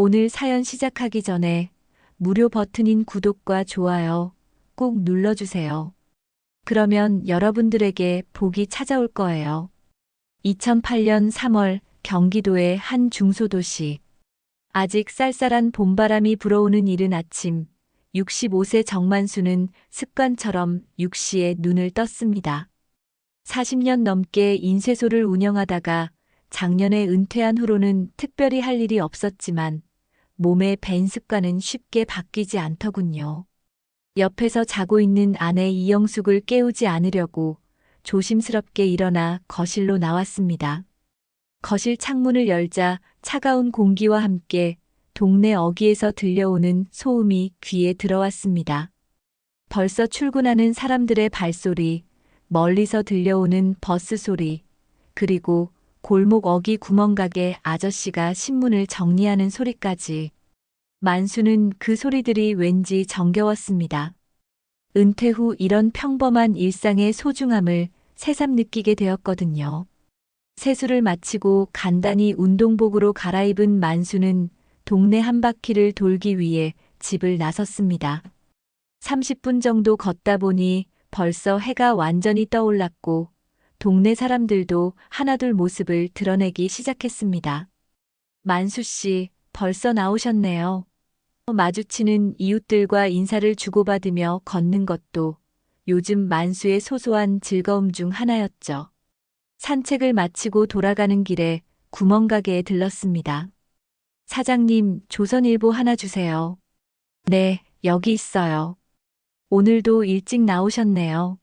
오늘 사연 시작하기 전에 무료 버튼인 구독과 좋아요 꼭 눌러주세요. 그러면 여러분들에게 복이 찾아올 거예요. 2008년 3월 경기도의 한 중소도시. 아직 쌀쌀한 봄바람이 불어오는 이른 아침, 65세 정만수는 습관처럼 육시에 눈을 떴습니다. 40년 넘게 인쇄소를 운영하다가 작년에 은퇴한 후로는 특별히 할 일이 없었지만 몸의 밴 습관은 쉽게 바뀌지 않더군요. 옆에서 자고 있는 아내 이영숙을 깨우지 않으려고 조심스럽게 일어나 거실로 나왔습니다. 거실 창문을 열자 차가운 공기와 함께 동네 어귀에서 들려오는 소음이 귀에 들어왔습니다. 벌써 출근하는 사람들의 발소리, 멀리서 들려오는 버스 소리, 그리고 골목 어귀 구멍가게 아저씨가 신문을 정리하는 소리까지. 만수는 그 소리들이 왠지 정겨웠습니다. 은퇴 후 이런 평범한 일상의 소중함을 새삼 느끼게 되었거든요. 세수를 마치고 간단히 운동복으로 갈아입은 만수는 동네 한 바퀴를 돌기 위해 집을 나섰습니다. 30분 정도 걷다 보니 벌써 해가 완전히 떠올랐고 동네 사람들도 하나둘 모습을 드러내기 시작했습니다. 만수 씨, 벌써 나오셨네요. 마주치는 이웃들과 인사를 주고받으며 걷는 것도 요즘 만수의 소소한 즐거움 중 하나였죠. 산책을 마치고 돌아가는 길에 구멍가게에 들렀습니다. 사장님, 조선일보 하나 주세요. 네, 여기 있어요. 오늘도 일찍 나오셨네요.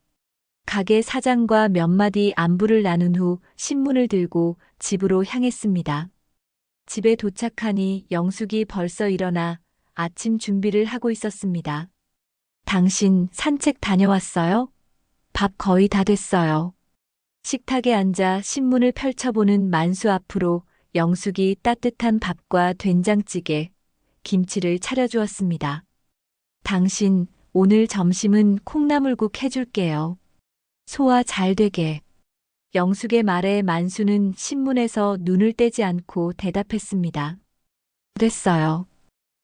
가게 사장과 몇 마디 안부를 나눈 후 신문을 들고 집으로 향했습니다. 집에 도착하니 영숙이 벌써 일어나 아침 준비를 하고 있었습니다. 당신 산책 다녀왔어요? 밥 거의 다 됐어요. 식탁에 앉아 신문을 펼쳐보는 만수 앞으로 영숙이 따뜻한 밥과 된장찌개, 김치를 차려주었습니다. 당신, 오늘 점심은 콩나물국 해줄게요. 소화 잘 되게. 영숙의 말에 만수는 신문에서 눈을 떼지 않고 대답했습니다. 됐어요.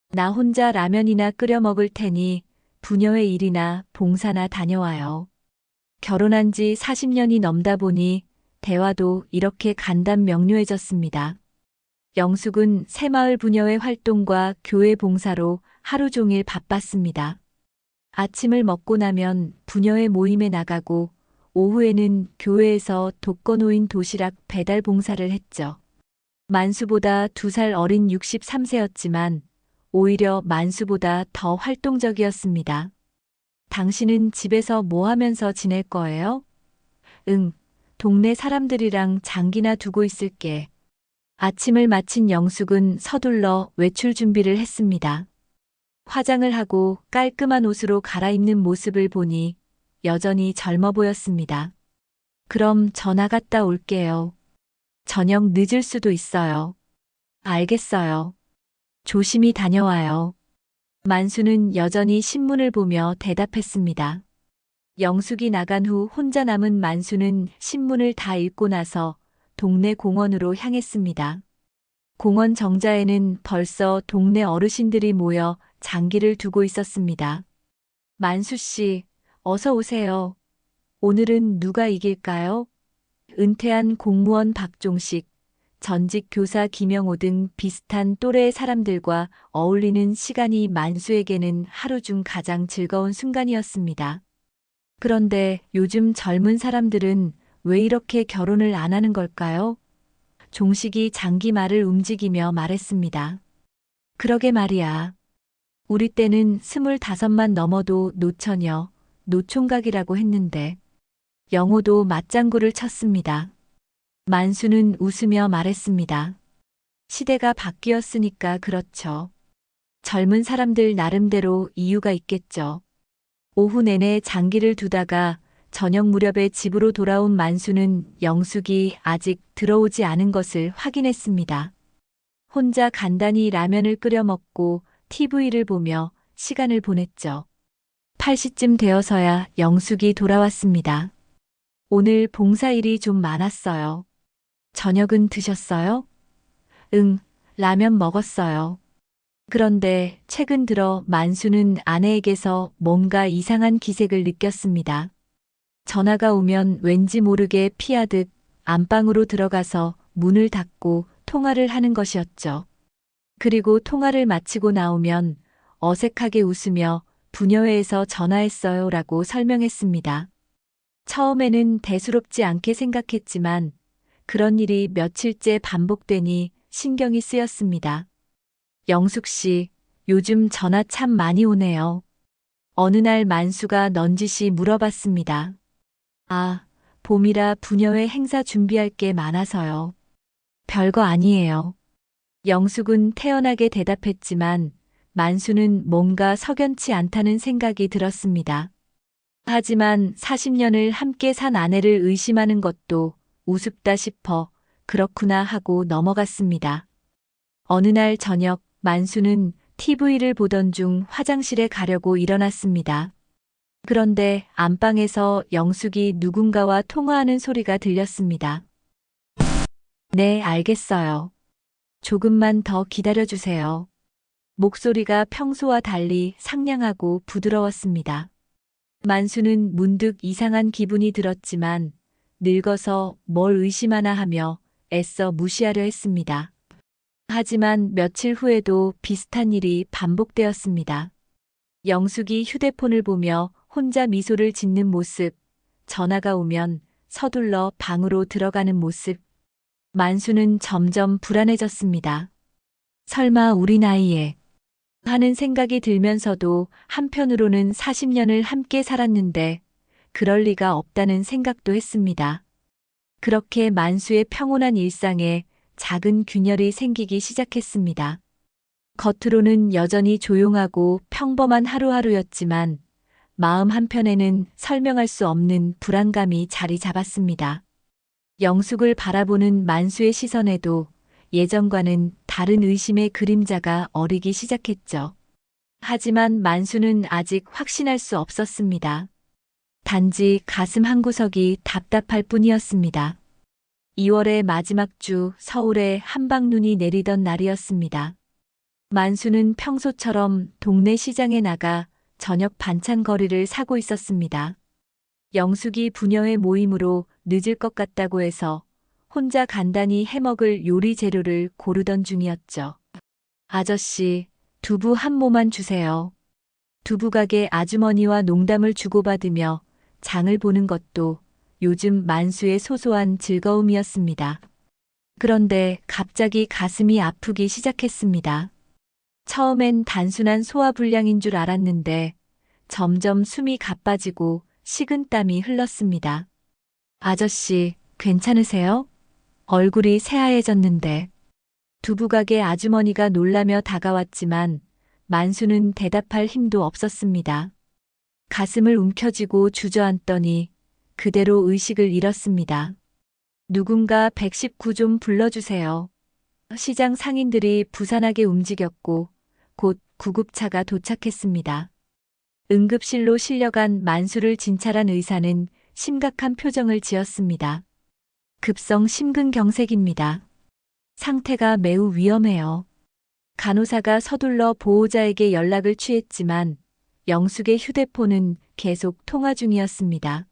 나 혼자 라면이나 끓여 먹을 테니 부녀의 일이나 봉사나 다녀와요. 결혼한 지 40년이 넘다 보니 대화도 이렇게 간단 명료해졌습니다. 영숙은 새마을 부녀의 활동과 교회 봉사로 하루 종일 바빴습니다. 아침을 먹고 나면 부녀의 모임에 나가고 오후에는 교회에서 독거노인 도시락 배달 봉사를 했죠. 만수보다 2살 어린 63세였지만 오히려 만수보다 더 활동적이었습니다. 당신은 집에서 뭐 하면서 지낼 거예요? 응, 동네 사람들이랑 장기나 두고 있을게. 아침을 마친 영숙은 서둘러 외출 준비를 했습니다. 화장을 하고 깔끔한 옷으로 갈아입는 모습을 보니 여전히 젊어 보였습니다. 그럼 저 나갔다 올게요. 저녁 늦을 수도 있어요. 알겠어요. 조심히 다녀와요. 만수는 여전히 신문을 보며 대답했습니다. 영숙이 나간 후 혼자 남은 만수는 신문을 다 읽고 나서 동네 공원으로 향했습니다. 공원 정자에는 벌써 동네 어르신들이 모여 장기를 두고 있었습니다. 만수 씨, 어서 오세요. 오늘은 누가 이길까요? 은퇴한 공무원 박종식, 전직 교사 김영호 등 비슷한 또래의 사람들과 어울리는 시간이 만수에게는 하루 중 가장 즐거운 순간이었습니다. 그런데 요즘 젊은 사람들은 왜 이렇게 결혼을 안 하는 걸까요? 종식이 장기 말을 움직이며 말했습니다. 그러게 말이야. 우리 때는 25만 넘어도 노처녀, 노총각이라고 했는데 영호도 맞장구를 쳤습니다. 만수는 웃으며 말했습니다. 시대가 바뀌었으니까 그렇죠. 젊은 사람들 나름대로 이유가 있겠죠. 오후 내내 장기를 두다가 저녁 무렵에 집으로 돌아온 만수는 영숙이 아직 들어오지 않은 것을 확인했습니다. 혼자 간단히 라면을 끓여 먹고 TV를 보며 시간을 보냈죠. 8시쯤 되어서야 영숙이 돌아왔습니다. 오늘 봉사일이 좀 많았어요. 저녁은 드셨어요? 응, 라면 먹었어요. 그런데 최근 들어 만수는 아내에게서 뭔가 이상한 기색을 느꼈습니다. 전화가 오면 왠지 모르게 피하듯 안방으로 들어가서 문을 닫고 통화를 하는 것이었죠. 그리고 통화를 마치고 나오면 어색하게 웃으며 부녀회에서 전화했어요 라고 설명했습니다. 처음에는 대수롭지 않게 생각했지만 그런 일이 며칠째 반복되니 신경이 쓰였습니다. 영숙 씨, 요즘 전화 참 많이 오네요. 어느 날 만수가 넌지시 물어봤습니다. 아, 봄이라 부녀회 행사 준비할 게 많아서요. 별거 아니에요. 영숙은 태연하게 대답했지만 만수는 뭔가 석연치 않다는 생각이 들었습니다. 하지만 40년을 함께 산 아내를 의심하는 것도 우습다 싶어 그렇구나 하고 넘어갔습니다. 어느 날 저녁 만수는 TV를 보던 중 화장실에 가려고 일어났습니다. 그런데 안방에서 영숙이 누군가와 통화하는 소리가 들렸습니다. 네, 알겠어요. 조금만 더 기다려주세요. 목소리가 평소와 달리 상냥하고 부드러웠습니다. 만수는 문득 이상한 기분이 들었지만 늙어서 뭘 의심하나 하며 애써 무시하려 했습니다. 하지만 며칠 후에도 비슷한 일이 반복되었습니다. 영숙이 휴대폰을 보며 혼자 미소를 짓는 모습, 전화가 오면 서둘러 방으로 들어가는 모습. 만수는 점점 불안해졌습니다. 설마 우리 나이에 하는 생각이 들면서도 한편으로는 40년을 함께 살았는데 그럴 리가 없다는 생각도 했습니다. 그렇게 만수의 평온한 일상에 작은 균열이 생기기 시작했습니다. 겉으로는 여전히 조용하고 평범한 하루하루였지만 마음 한편에는 설명할 수 없는 불안감이 자리 잡았습니다. 영숙을 바라보는 만수의 시선에도 예전과는 다른 의심의 그림자가 어리기 시작했죠. 하지만 만수는 아직 확신할 수 없었습니다. 단지 가슴 한구석이 답답할 뿐이었습니다. 2월의 마지막 주 서울에 한방눈이 내리던 날이었습니다. 만수는 평소처럼 동네 시장에 나가 저녁 반찬거리를 사고 있었습니다. 영숙이 부녀회 모임으로 늦을 것 같다고 해서 혼자 간단히 해먹을 요리 재료를 고르던 중이었죠. 아저씨, 두부 한 모만 주세요. 두부가게 아주머니와 농담을 주고받으며 장을 보는 것도 요즘 만수의 소소한 즐거움이었습니다. 그런데 갑자기 가슴이 아프기 시작했습니다. 처음엔 단순한 소화불량인 줄 알았는데 점점 숨이 가빠지고 식은땀이 흘렀습니다. 아저씨, 괜찮으세요? 얼굴이 새하얘졌는데 두부가게 아주머니가 놀라며 다가왔지만 만수는 대답할 힘도 없었습니다. 가슴을 움켜쥐고 주저앉더니 그대로 의식을 잃었습니다. 누군가 119 좀 불러주세요. 시장 상인들이 부산하게 움직였고 곧 구급차가 도착했습니다. 응급실로 실려간 만수를 진찰한 의사는 심각한 표정을 지었습니다. 급성 심근경색입니다. 상태가 매우 위험해요. 간호사가 서둘러 보호자에게 연락을 취했지만 영숙의 휴대폰은 계속 통화 중이었습니다.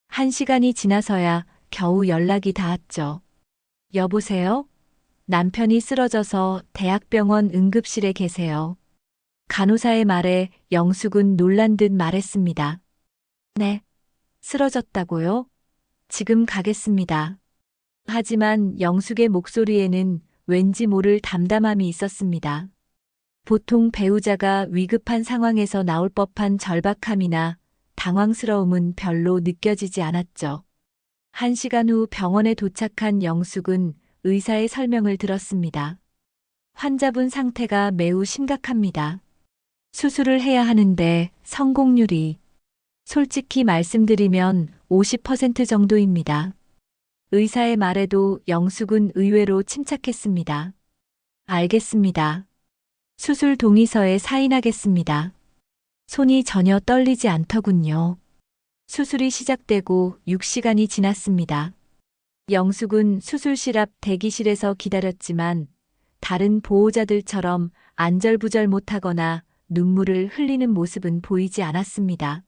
1시간이 지나서야 겨우 연락이 닿았죠. 여보세요? 남편이 쓰러져서 대학병원 응급실에 계세요. 간호사의 말에 영숙은 놀란 듯 말했습니다. 네, 쓰러졌다고요? 지금 가겠습니다. 하지만 영숙의 목소리에는 왠지 모를 담담함이 있었습니다. 보통 배우자가 위급한 상황에서 나올 법한 절박함이나 당황스러움은 별로 느껴지지 않았죠. 1시간 후 병원에 도착한 영숙은 의사의 설명을 들었습니다. 환자분 상태가 매우 심각합니다. 수술을 해야 하는데 성공률이 솔직히 말씀드리면 50% 정도입니다. 의사의 말에도 영숙은 의외로 침착했습니다. 알겠습니다. 수술 동의서에 사인하겠습니다. 손이 전혀 떨리지 않더군요. 수술이 시작되고 6시간이 지났습니다. 영숙은 수술실 앞 대기실에서 기다렸지만 다른 보호자들처럼 안절부절 못하거나 눈물을 흘리는 모습은 보이지 않았습니다.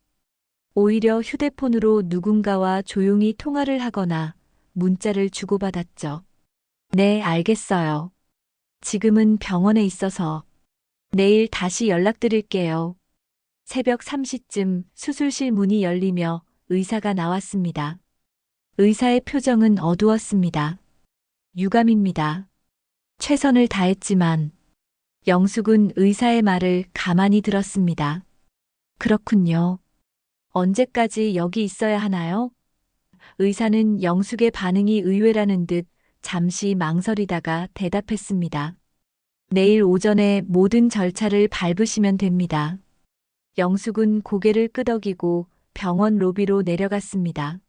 오히려 휴대폰으로 누군가와 조용히 통화를 하거나 문자를 주고받았죠. 네, 알겠어요. 지금은 병원에 있어서 내일 다시 연락드릴게요. 새벽 3시쯤 수술실 문이 열리며 의사가 나왔습니다. 의사의 표정은 어두웠습니다. 유감입니다. 최선을 다했지만 영숙은 의사의 말을 가만히 들었습니다. 그렇군요. 언제까지 여기 있어야 하나요? 의사는 영숙의 반응이 의외라는 듯 잠시 망설이다가 대답했습니다. 내일 오전에 모든 절차를 밟으시면 됩니다. 영숙은 고개를 끄덕이고 병원 로비로 내려갔습니다.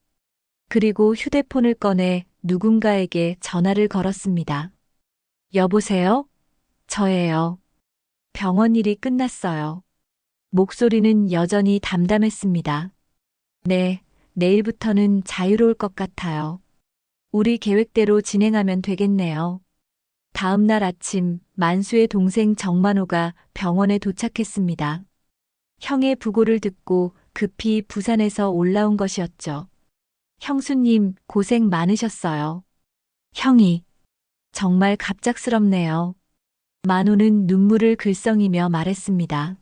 그리고 휴대폰을 꺼내 누군가에게 전화를 걸었습니다. 여보세요? 저예요. 병원 일이 끝났어요. 목소리는 여전히 담담했습니다. 네, 내일부터는 자유로울 것 같아요. 우리 계획대로 진행하면 되겠네요. 다음 날 아침 만수의 동생 정만호가 병원에 도착했습니다. 형의 부고를 듣고 급히 부산에서 올라온 것이었죠. 형수님, 고생 많으셨어요. 형이 정말 갑작스럽네요. 만호는 눈물을 글썽이며 말했습니다.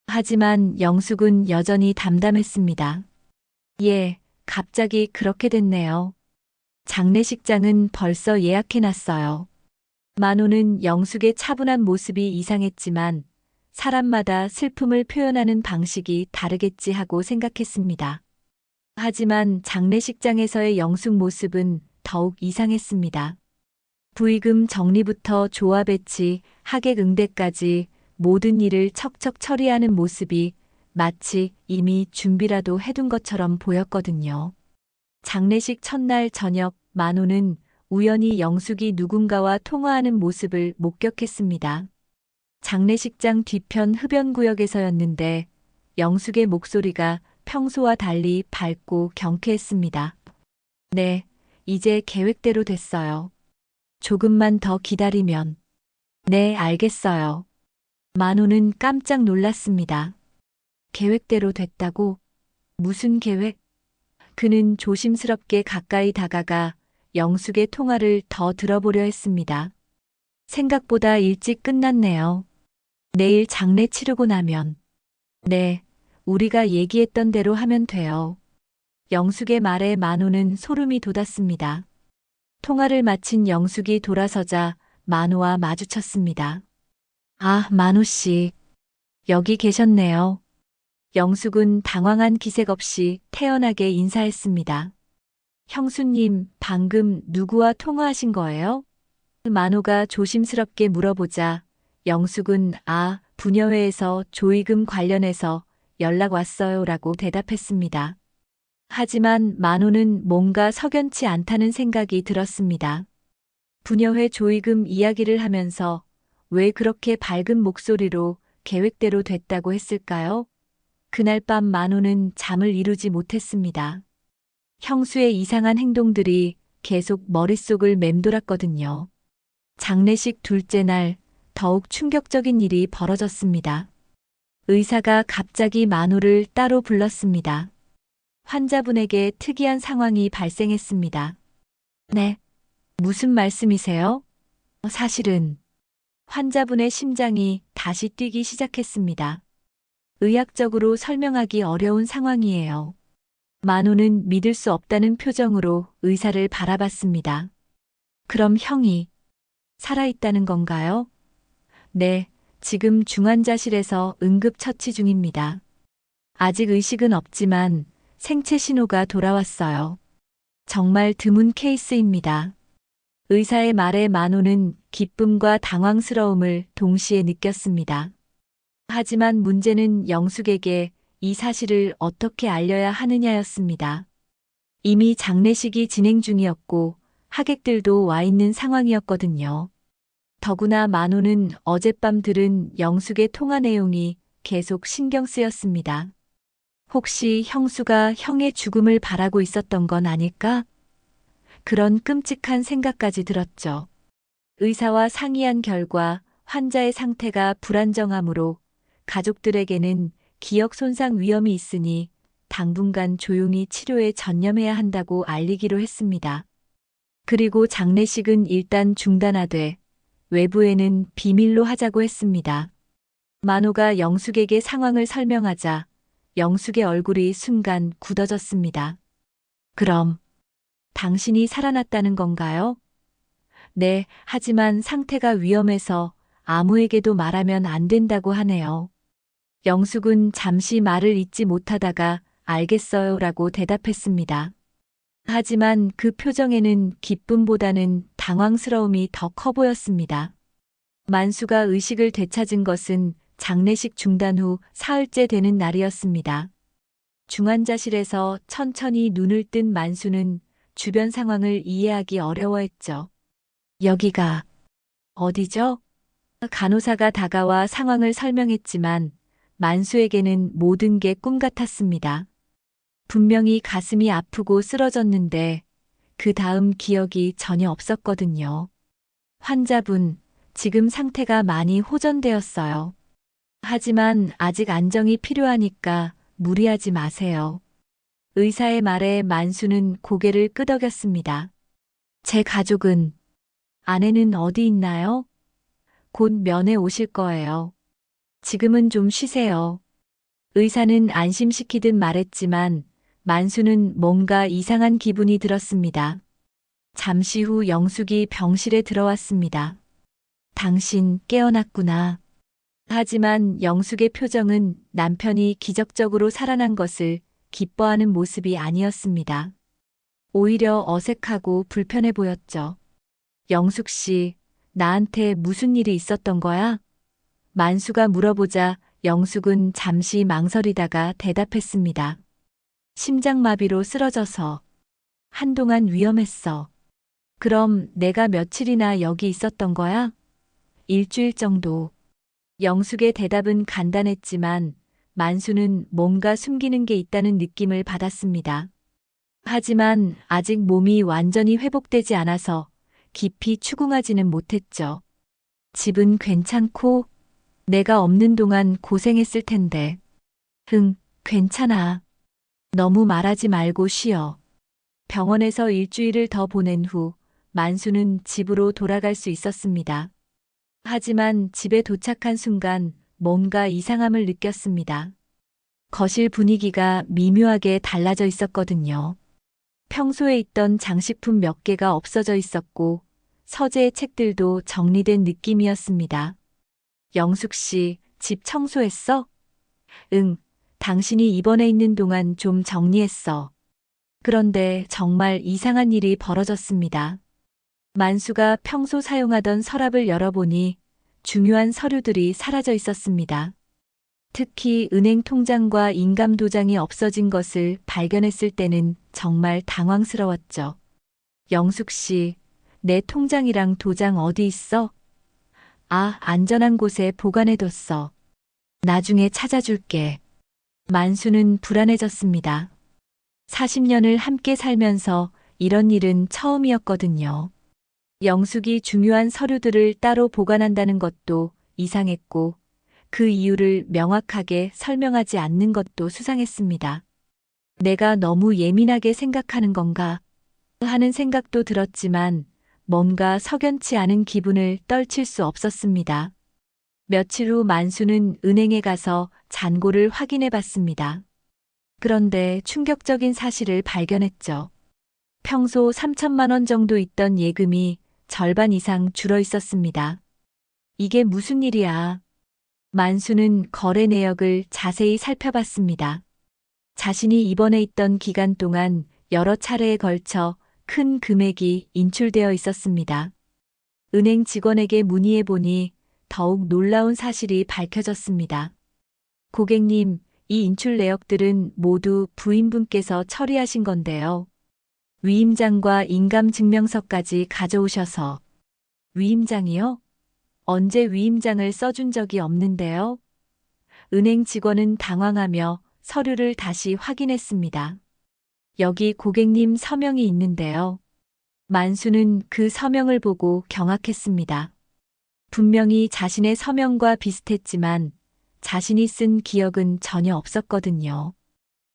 하지만 영숙은 여전히 담담했습니다. 예, 갑자기 그렇게 됐네요. 장례식장은 벌써 예약해놨어요. 만호는 영숙의 차분한 모습이 이상했지만 사람마다 슬픔을 표현하는 방식이 다르겠지 하고 생각했습니다. 하지만 장례식장에서의 영숙 모습은 더욱 이상했습니다. 부의금 정리부터 조화 배치, 하객 응대까지 모든 일을 척척 처리하는 모습이 마치 이미 준비라도 해둔 것처럼 보였거든요. 장례식 첫날 저녁 만호는 우연히 영숙이 누군가와 통화하는 모습을 목격했습니다. 장례식장 뒤편 흡연구역에서였는데 영숙의 목소리가 평소와 달리 밝고 경쾌했습니다. 네, 이제 계획대로 됐어요. 조금만 더 기다리면. 네, 알겠어요. 만호는 깜짝 놀랐습니다. 계획대로 됐다고? 무슨 계획? 그는 조심스럽게 가까이 다가가 영숙의 통화를 더 들어보려 했습니다. 생각보다 일찍 끝났네요. 내일 장례 치르고 나면. 네, 우리가 얘기했던 대로 하면 돼요. 영숙의 말에 만호는 소름이 돋았습니다. 통화를 마친 영숙이 돌아서자 만호와 마주쳤습니다. 아, 만호 씨. 여기 계셨네요. 영숙은 당황한 기색 없이 태연하게 인사했습니다. 형수님, 방금 누구와 통화하신 거예요? 만호가 조심스럽게 물어보자 영숙은 부녀회에서 조의금 관련해서 연락 왔어요 라고 대답했습니다. 하지만 만호는 뭔가 석연치 않다는 생각이 들었습니다. 부녀회 조의금 이야기를 하면서 왜 그렇게 밝은 목소리로 계획대로 됐다고 했을까요? 그날 밤 만호는 잠을 이루지 못했습니다. 형수의 이상한 행동들이 계속 머릿속을 맴돌았거든요. 장례식 둘째 날 더욱 충격적인 일이 벌어졌습니다. 의사가 갑자기 만호를 따로 불렀습니다. 환자분에게 특이한 상황이 발생했습니다. 네, 무슨 말씀이세요? 사실은 환자분의 심장이 다시 뛰기 시작했습니다. 의학적으로 설명하기 어려운 상황이에요. 만호는 믿을 수 없다는 표정으로 의사를 바라봤습니다. 그럼 형이 살아있다는 건가요? 네, 지금 중환자실에서 응급처치 중입니다. 아직 의식은 없지만 생체 신호가 돌아왔어요. 정말 드문 케이스입니다. 의사의 말에 만호는 기쁨과 당황스러움을 동시에 느꼈습니다. 하지만 문제는 영숙에게 이 사실을 어떻게 알려야 하느냐였습니다. 이미 장례식이 진행 중이었고 하객들도 와 있는 상황이었거든요. 더구나 만호는 어젯밤 들은 영숙의 통화 내용이 계속 신경 쓰였습니다. 혹시 형수가 형의 죽음을 바라고 있었던 건 아닐까? 그런 끔찍한 생각까지 들었죠. 의사와 상의한 결과 환자의 상태가 불안정하므로 가족들에게는 기억 손상 위험이 있으니 당분간 조용히 치료에 전념해야 한다고 알리기로 했습니다. 그리고 장례식은 일단 중단하되 외부에는 비밀로 하자고 했습니다. 만호가 영숙에게 상황을 설명하자 영숙의 얼굴이 순간 굳어졌습니다. 그럼 당신이 살아났다는 건가요? 네, 하지만 상태가 위험해서 아무에게도 말하면 안 된다고 하네요. 영숙은 잠시 말을 잇지 못하다가 알겠어요 라고 대답했습니다. 하지만 그 표정에는 기쁨보다는 당황스러움이 더 커 보였습니다. 만수가 의식을 되찾은 것은 장례식 중단 후 사흘째 되는 날이었습니다. 중환자실에서 천천히 눈을 뜬 만수는 주변 상황을 이해하기 어려워했죠. 여기가 어디죠? 간호사가 다가와 상황을 설명했지만 만수에게는 모든 게 꿈 같았습니다. 분명히 가슴이 아프고 쓰러졌는데 그 다음 기억이 전혀 없었거든요. 환자분, 지금 상태가 많이 호전되었어요. 하지만 아직 안정이 필요하니까 무리하지 마세요. 의사의 말에 만수는 고개를 끄덕였습니다. 제 가족은, 아내는 어디 있나요? 곧 면회 오실 거예요. 지금은 좀 쉬세요. 의사는 안심시키듯 말했지만 만수는 뭔가 이상한 기분이 들었습니다. 잠시 후 영숙이 병실에 들어왔습니다. 당신 깨어났구나. 하지만 영숙의 표정은 남편이 기적적으로 살아난 것을 기뻐하는 모습이 아니었습니다. 오히려 어색하고 불편해 보였죠. 영숙 씨, 나한테 무슨 일이 있었던 거야? 만수가 물어보자 영숙은 잠시 망설이다가 대답했습니다. 심장마비로 쓰러져서. 한동안 위험했어. 그럼 내가 며칠이나 여기 있었던 거야? 일주일 정도. 영숙의 대답은 간단했지만 만수는 뭔가 숨기는 게 있다는 느낌을 받았습니다. 하지만 아직 몸이 완전히 회복되지 않아서 깊이 추궁하지는 못했죠. 집은 괜찮고 내가 없는 동안 고생했을 텐데. 괜찮아. 너무 말하지 말고 쉬어. 병원에서 일주일을 더 보낸 후 만수는 집으로 돌아갈 수 있었습니다. 하지만 집에 도착한 순간 뭔가 이상함을 느꼈습니다. 거실 분위기가 미묘하게 달라져 있었거든요. 평소에 있던 장식품 몇 개가 없어져 있었고 서재의 책들도 정리된 느낌이었습니다. 영숙 씨, 집 청소했어? 응, 당신이 입원해 있는 동안 좀 정리했어. 그런데 정말 이상한 일이 벌어졌습니다. 만수가 평소 사용하던 서랍을 열어보니 중요한 서류들이 사라져 있었습니다. 특히 은행 통장과 인감 도장이 없어진 것을 발견했을 때는 정말 당황스러웠죠. 영숙 씨, 내 통장이랑 도장 어디 있어? 아, 안전한 곳에 보관해뒀어. 나중에 찾아줄게. 만수는 불안해졌습니다. 40년을 함께 살면서 이런 일은 처음이었거든요. 영숙이 중요한 서류들을 따로 보관한다는 것도 이상했고 그 이유를 명확하게 설명하지 않는 것도 수상했습니다. 내가 너무 예민하게 생각하는 건가 하는 생각도 들었지만 뭔가 석연치 않은 기분을 떨칠 수 없었습니다. 며칠 후 만수는 은행에 가서 잔고를 확인해 봤습니다. 그런데 충격적인 사실을 발견했죠. 평소 3천만 원 정도 있던 예금이 절반 이상 줄어 있었습니다. 이게 무슨 일이야? 만수는 거래 내역을 자세히 살펴봤습니다. 자신이 입원해 있던 기간 동안 여러 차례에 걸쳐 큰 금액이 인출되어 있었습니다. 은행 직원에게 문의해 보니 더욱 놀라운 사실이 밝혀졌습니다. 고객님, 이 인출 내역들은 모두 부인분께서 처리하신 건데요. 위임장과 인감증명서까지 가져오셔서. 위임장이요? 언제 위임장을 써준 적이 없는데요. 은행 직원은 당황하며 서류를 다시 확인했습니다. 여기 고객님 서명이 있는데요. 만수는 그 서명을 보고 경악했습니다. 분명히 자신의 서명과 비슷했지만 자신이 쓴 기억은 전혀 없었거든요.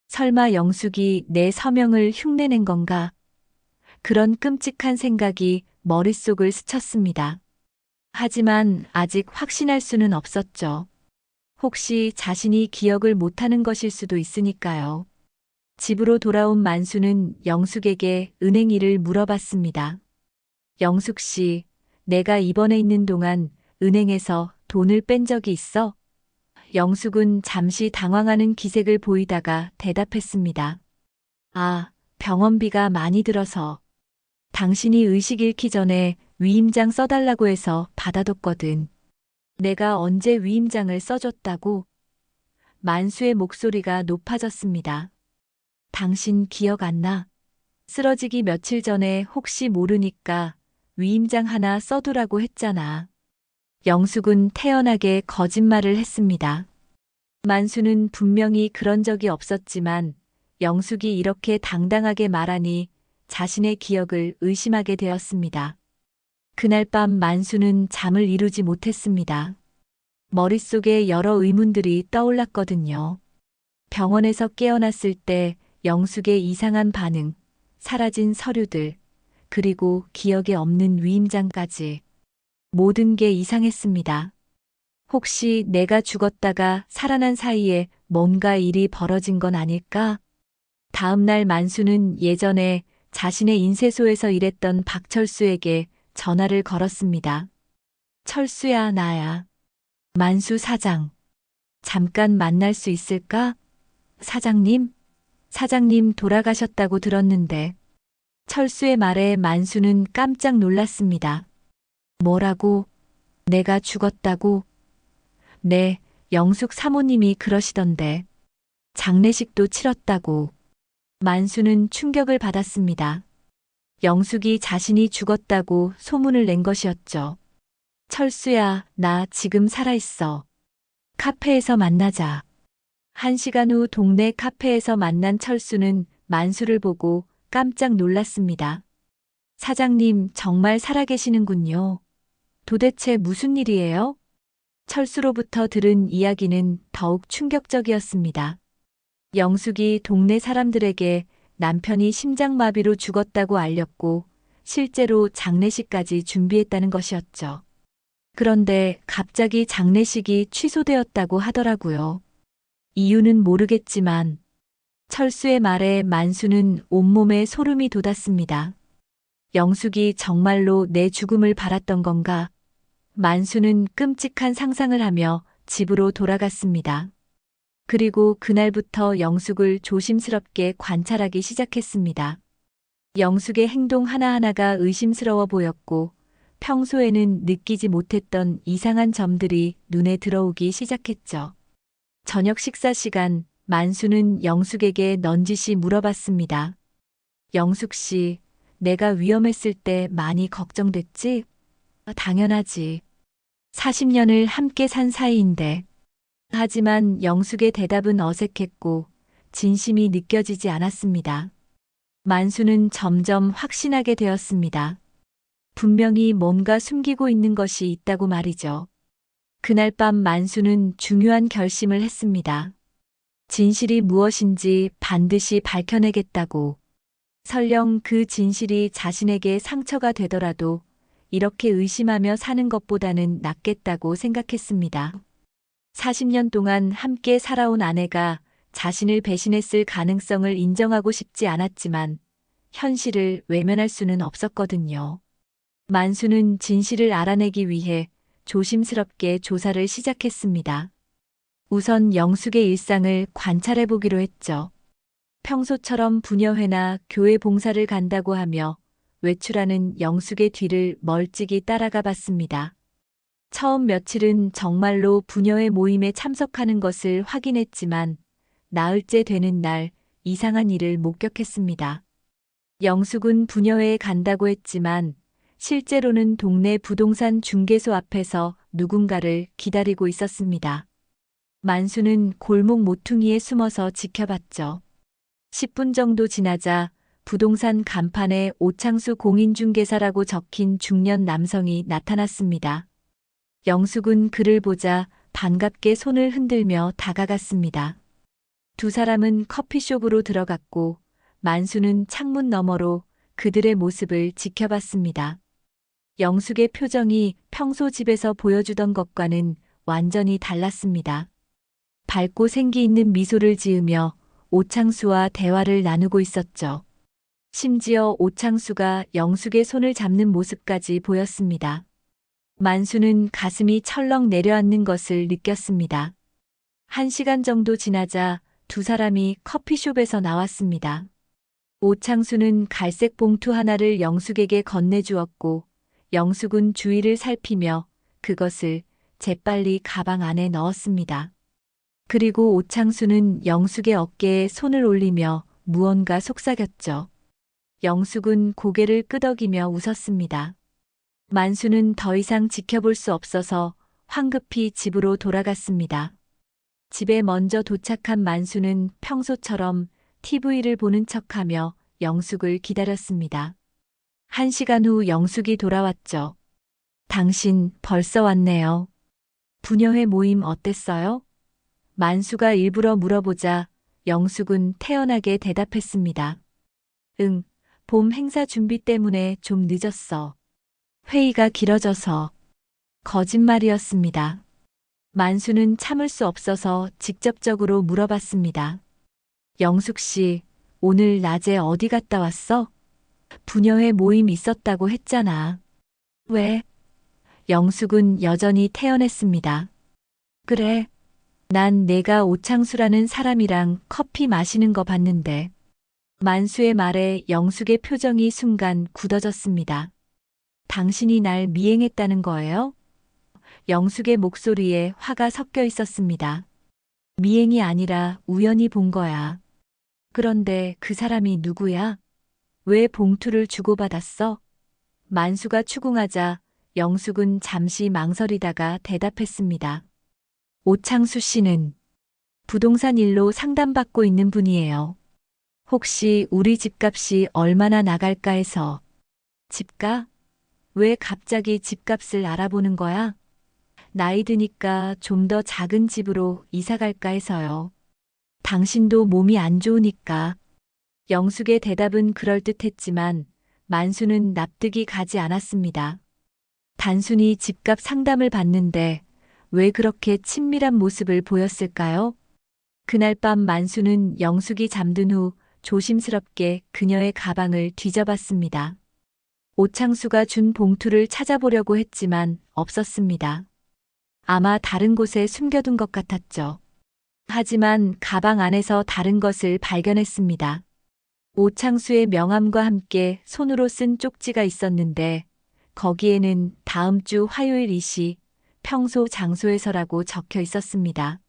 설마 영숙이 내 서명을 흉내낸 건가? 그런 끔찍한 생각이 머릿속을 스쳤습니다. 하지만 아직 확신할 수는 없었죠. 혹시 자신이 기억을 못하는 것일 수도 있으니까요. 집으로 돌아온 만수는 영숙에게 은행 일을 물어봤습니다. 영숙 씨, 내가 입원해 있는 동안 은행에서 돈을 뺀 적이 있어? 영숙은 잠시 당황하는 기색을 보이다가 대답했습니다. 아, 병원비가 많이 들어서. 당신이 의식 잃기 전에 위임장 써달라고 해서 받아뒀거든. 내가 언제 위임장을 써줬다고? 만수의 목소리가 높아졌습니다. 당신 기억 안 나? 쓰러지기 며칠 전에 혹시 모르니까 위임장 하나 써두라고 했잖아. 영숙은 태연하게 거짓말을 했습니다. 만수는 분명히 그런 적이 없었지만 영숙이 이렇게 당당하게 말하니 자신의 기억을 의심하게 되었습니다. 그날 밤 만수는 잠을 이루지 못했습니다. 머릿속에 여러 의문들이 떠올랐거든요. 병원에서 깨어났을 때 영숙의 이상한 반응, 사라진 서류들, 그리고 기억에 없는 위임장까지. 모든 게 이상했습니다. 혹시 내가 죽었다가 살아난 사이에 뭔가 일이 벌어진 건 아닐까? 다음 날 만수는 예전에 자신의 인쇄소에서 일했던 박철수에게 전화를 걸었습니다. 철수야, 나야. 만수 사장. 잠깐 만날 수 있을까? 사장님? 사장님 돌아가셨다고 들었는데. 철수의 말에 만수는 깜짝 놀랐습니다. 뭐라고? 내가 죽었다고? 네, 영숙 사모님이 그러시던데. 장례식도 치렀다고. 만수는 충격을 받았습니다. 영숙이 자신이 죽었다고 소문을 낸 것이었죠. 철수야, 나 지금 살아있어. 카페에서 만나자. 1시간 후 동네 카페에서 만난 철수는 만수를 보고 깜짝 놀랐습니다. 사장님, 정말 살아계시는군요. 도대체 무슨 일이에요? 철수로부터 들은 이야기는 더욱 충격적이었습니다. 영숙이 동네 사람들에게 남편이 심장마비로 죽었다고 알렸고 실제로 장례식까지 준비했다는 것이었죠. 그런데 갑자기 장례식이 취소되었다고 하더라고요. 이유는 모르겠지만 철수의 말에 만수는 온몸에 소름이 돋았습니다. 영숙이 정말로 내 죽음을 바랐던 건가? 만수는 끔찍한 상상을 하며 집으로 돌아갔습니다. 그리고 그날부터 영숙을 조심스럽게 관찰하기 시작했습니다. 영숙의 행동 하나하나가 의심스러워 보였고 평소에는 느끼지 못했던 이상한 점들이 눈에 들어오기 시작했죠. 저녁 식사 시간, 만수는 영숙에게 넌지시 물어봤습니다. 영숙 씨, 내가 위험했을 때 많이 걱정됐지? 당연하지. 40년을 함께 산 사이인데. 하지만 영숙의 대답은 어색했고 진심이 느껴지지 않았습니다. 만수는 점점 확신하게 되었습니다. 분명히 뭔가 숨기고 있는 것이 있다고 말이죠. 그날 밤 만수는 중요한 결심을 했습니다. 진실이 무엇인지 반드시 밝혀내겠다고. 설령 그 진실이 자신에게 상처가 되더라도 이렇게 의심하며 사는 것보다는 낫겠다고 생각했습니다. 40년 동안 함께 살아온 아내가 자신을 배신했을 가능성을 인정하고 싶지 않았지만 현실을 외면할 수는 없었거든요. 만수는 진실을 알아내기 위해 조심스럽게 조사를 시작했습니다. 우선 영숙의 일상을 관찰해 보기로 했죠. 평소처럼 부녀회나 교회 봉사를 간다고 하며 외출하는 영숙의 뒤를 멀찍이 따라가 봤습니다. 처음 며칠은 정말로 부녀회 모임에 참석하는 것을 확인했지만 나흘째 되는 날 이상한 일을 목격했습니다. 영숙은 부녀회에 간다고 했지만 실제로는 동네 부동산 중개소 앞에서 누군가를 기다리고 있었습니다. 만수는 골목 모퉁이에 숨어서 지켜봤죠. 10분 정도 지나자 부동산 간판에 오창수 공인중개사라고 적힌 중년 남성이 나타났습니다. 영숙은 그를 보자 반갑게 손을 흔들며 다가갔습니다. 두 사람은 커피숍으로 들어갔고 만수는 창문 너머로 그들의 모습을 지켜봤습니다. 영숙의 표정이 평소 집에서 보여주던 것과는 완전히 달랐습니다. 밝고 생기 있는 미소를 지으며 오창수와 대화를 나누고 있었죠. 심지어 오창수가 영숙의 손을 잡는 모습까지 보였습니다. 만수는 가슴이 철렁 내려앉는 것을 느꼈습니다. 1시간 정도 지나자 두 사람이 커피숍에서 나왔습니다. 오창수는 갈색 봉투 하나를 영숙에게 건네주었고 영숙은 주위를 살피며 그것을 재빨리 가방 안에 넣었습니다. 그리고 오창수는 영숙의 어깨에 손을 올리며 무언가 속삭였죠. 영숙은 고개를 끄덕이며 웃었습니다. 만수는 더 이상 지켜볼 수 없어서 황급히 집으로 돌아갔습니다. 집에 먼저 도착한 만수는 평소처럼 TV를 보는 척하며 영숙을 기다렸습니다. 1시간 후 영숙이 돌아왔죠. 당신 벌써 왔네요. 부녀회 모임 어땠어요? 만수가 일부러 물어보자 영숙은 태연하게 대답했습니다. 응, 봄 행사 준비 때문에 좀 늦었어. 회의가 길어져서. 거짓말이었습니다. 만수는 참을 수 없어서 직접적으로 물어봤습니다. 영숙 씨, 오늘 낮에 어디 갔다 왔어? 부녀회 모임 있었다고 했잖아. 왜? 영숙은 여전히 태연했습니다. 그래. 난 내가 오창수라는 사람이랑 커피 마시는 거 봤는데. 만수의 말에 영숙의 표정이 순간 굳어졌습니다. 당신이 날 미행했다는 거예요? 영숙의 목소리에 화가 섞여 있었습니다. 미행이 아니라 우연히 본 거야. 그런데 그 사람이 누구야? 왜 봉투를 주고받았어? 만수가 추궁하자 영숙은 잠시 망설이다가 대답했습니다. 오창수 씨는 부동산 일로 상담받고 있는 분이에요. 혹시 우리 집값이 얼마나 나갈까 해서. 집가? 왜 갑자기 집값을 알아보는 거야? 나이 드니까 좀 더 작은 집으로 이사 갈까 해서요. 당신도 몸이 안 좋으니까. 영숙의 대답은 그럴듯했지만 만수는 납득이 가지 않았습니다. 단순히 집값 상담을 받는데 왜 그렇게 친밀한 모습을 보였을까요? 그날 밤 만수는 영숙이 잠든 후 조심스럽게 그녀의 가방을 뒤져봤습니다. 오창수가 준 봉투를 찾아보려고 했지만 없었습니다. 아마 다른 곳에 숨겨둔 것 같았죠. 하지만 가방 안에서 다른 것을 발견했습니다. 오창수의 명함과 함께 손으로 쓴 쪽지가 있었는데 거기에는 다음 주 화요일 2시 평소 장소에서라고 적혀 있었습니다.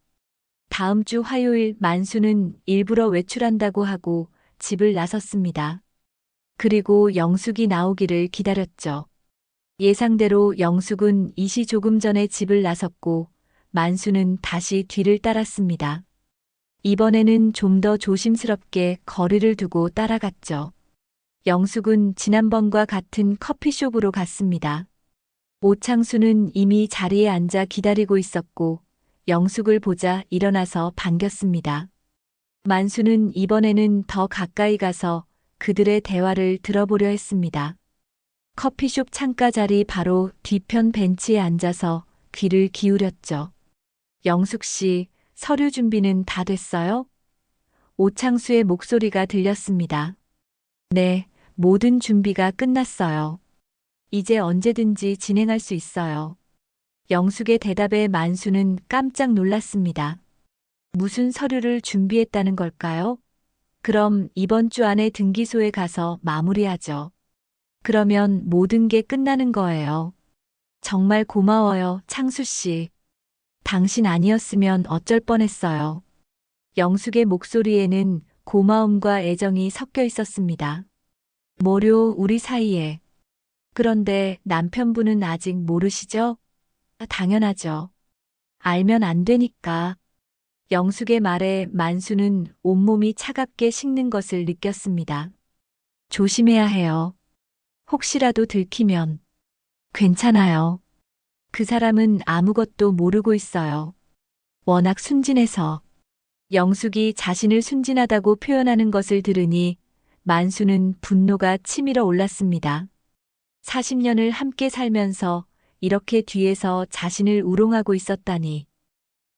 다음 주 화요일 만수는 일부러 외출한다고 하고 집을 나섰습니다. 그리고 영숙이 나오기를 기다렸죠. 예상대로 영숙은 2시 조금 전에 집을 나섰고 만수는 다시 뒤를 따랐습니다. 이번에는 좀 더 조심스럽게 거리를 두고 따라갔죠. 영숙은 지난번과 같은 커피숍으로 갔습니다. 오창수는 이미 자리에 앉아 기다리고 있었고 영숙을 보자 일어나서 반겼습니다. 만수는 이번에는 더 가까이 가서 그들의 대화를 들어보려 했습니다. 커피숍 창가 자리 바로 뒤편 벤치에 앉아서 귀를 기울였죠. 영숙 씨, 서류 준비는 다 됐어요? 오창수의 목소리가 들렸습니다. 네, 모든 준비가 끝났어요. 이제 언제든지 진행할 수 있어요. 영숙의 대답에 만수는 깜짝 놀랐습니다. 무슨 서류를 준비했다는 걸까요? 그럼 이번 주 안에 등기소에 가서 마무리하죠. 그러면 모든 게 끝나는 거예요. 정말 고마워요, 창수 씨. 당신 아니었으면 어쩔 뻔했어요. 영숙의 목소리에는 고마움과 애정이 섞여 있었습니다. 뭐료 우리 사이에. 그런데 남편분은 아직 모르시죠? 당연하죠. 알면 안 되니까. 영숙의 말에 만수는 온몸이 차갑게 식는 것을 느꼈습니다. 조심해야 해요. 혹시라도 들키면. 괜찮아요. 그 사람은 아무것도 모르고 있어요. 워낙 순진해서. 영숙이 자신을 순진하다고 표현하는 것을 들으니 만수는 분노가 치밀어 올랐습니다. 40년을 함께 살면서 이렇게 뒤에서 자신을 우롱하고 있었다니.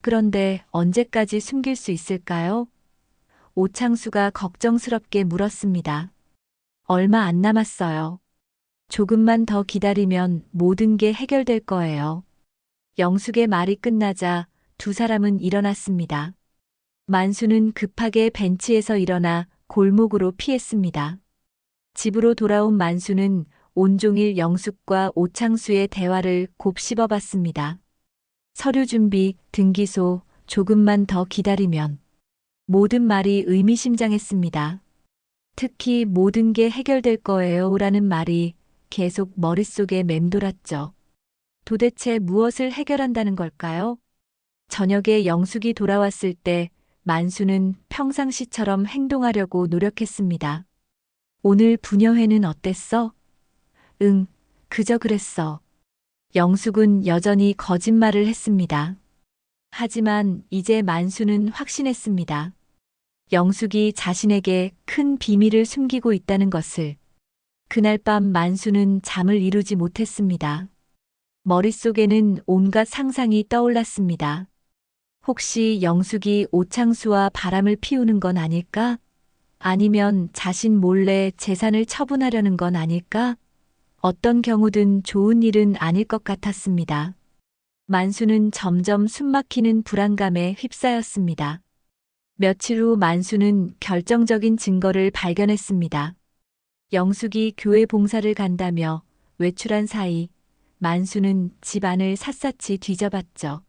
그런데 언제까지 숨길 수 있을까요? 오창수가 걱정스럽게 물었습니다. 얼마 안 남았어요. 조금만 더 기다리면 모든 게 해결될 거예요. 영숙의 말이 끝나자 두 사람은 일어났습니다. 만수는 급하게 벤치에서 일어나 골목으로 피했습니다. 집으로 돌아온 만수는 온종일 영숙과 오창수의 대화를 곱씹어봤습니다. 서류 준비, 등기소, 조금만 더 기다리면. 모든 말이 의미심장했습니다. 특히 모든 게 해결될 거예요 라는 말이 계속 머릿속에 맴돌았죠. 도대체 무엇을 해결한다는 걸까요? 저녁에 영숙이 돌아왔을 때 만수는 평상시처럼 행동하려고 노력했습니다. 오늘 부녀회는 어땠어? 응, 그저 그랬어. 영숙은 여전히 거짓말을 했습니다. 하지만 이제 만수는 확신했습니다. 영숙이 자신에게 큰 비밀을 숨기고 있다는 것을. 그날 밤 만수는 잠을 이루지 못했습니다. 머릿속에는 온갖 상상이 떠올랐습니다. 혹시 영숙이 오창수와 바람을 피우는 건 아닐까? 아니면 자신 몰래 재산을 처분하려는 건 아닐까? 어떤 경우든 좋은 일은 아닐 것 같았습니다. 만수는 점점 숨막히는 불안감에 휩싸였습니다. 며칠 후 만수는 결정적인 증거를 발견했습니다. 영숙이 교회 봉사를 간다며 외출한 사이 만수는 집안을 샅샅이 뒤져봤죠.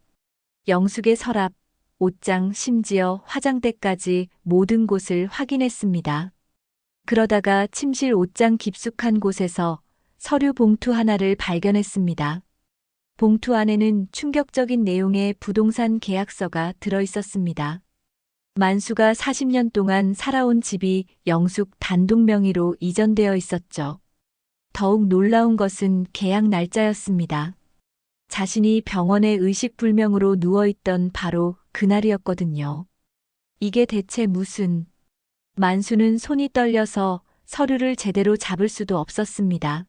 영숙의 서랍, 옷장, 심지어 화장대까지 모든 곳을 확인했습니다. 그러다가 침실 옷장 깊숙한 곳에서 서류 봉투 하나를 발견했습니다. 봉투 안에는 충격적인 내용의 부동산 계약서가 들어 있었습니다. 만수가 40년 동안 살아온 집이 영숙 단독 명의로 이전되어 있었죠. 더욱 놀라운 것은 계약 날짜였습니다. 자신이 병원에 의식불명으로 누워있던 바로 그날이었거든요. 이게 대체 무슨... 만수는 손이 떨려서 서류를 제대로 잡을 수도 없었습니다.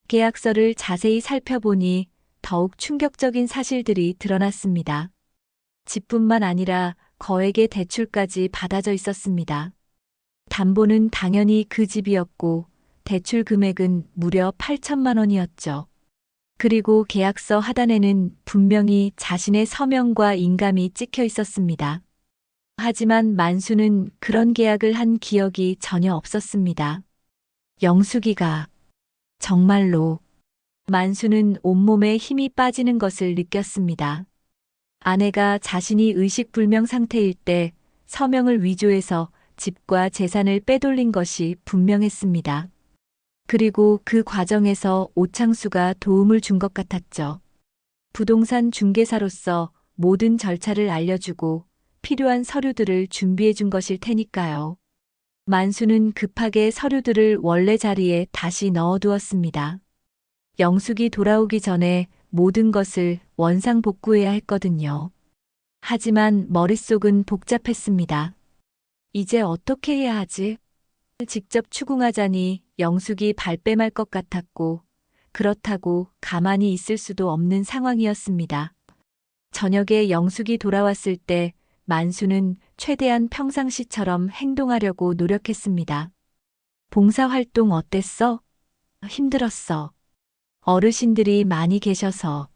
계약서를 자세히 살펴보니 더욱 충격적인 사실들이 드러났습니다. 집뿐만 아니라 거액의 대출까지 받아져 있었습니다. 담보는 당연히 그 집이었고 대출 금액은 무려 8천만 원이었죠. 그리고 계약서 하단에는 분명히 자신의 서명과 인감이 찍혀 있었습니다. 하지만 만수는 그런 계약을 한 기억이 전혀 없었습니다. 영숙이가 정말로. 만수는 온몸에 힘이 빠지는 것을 느꼈습니다. 아내가 자신이 의식불명 상태일 때 서명을 위조해서 집과 재산을 빼돌린 것이 분명했습니다. 그리고 그 과정에서 오창수가 도움을 준 것 같았죠. 부동산 중개사로서 모든 절차를 알려주고 필요한 서류들을 준비해 준 것일 테니까요. 만수는 급하게 서류들을 원래 자리에 다시 넣어두었습니다. 영숙이 돌아오기 전에 모든 것을 원상복구해야 했거든요. 하지만 머릿속은 복잡했습니다. 이제 어떻게 해야 하지? 직접 추궁하자니 영숙이 발뺌할 것 같았고, 그렇다고 가만히 있을 수도 없는 상황이었습니다. 저녁에 영숙이 돌아왔을 때 만수는 최대한 평상시처럼 행동하려고 노력했습니다. 봉사활동 어땠어? 힘들었어. 어르신들이 많이 계셔서.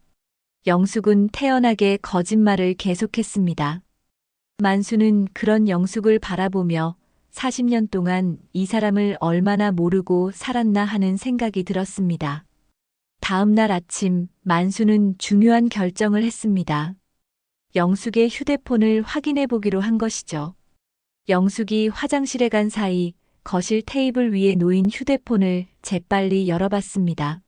영숙은 태연하게 거짓말을 계속했습니다. 만수는 그런 영숙을 바라보며 40년 동안 이 사람을 얼마나 모르고 살았나 하는 생각이 들었습니다. 다음 날 아침 만수는 중요한 결정을 했습니다. 영숙의 휴대폰을 확인해 보기로 한 것이죠. 영숙이 화장실에 간 사이 거실 테이블 위에 놓인 휴대폰을 재빨리 열어봤습니다.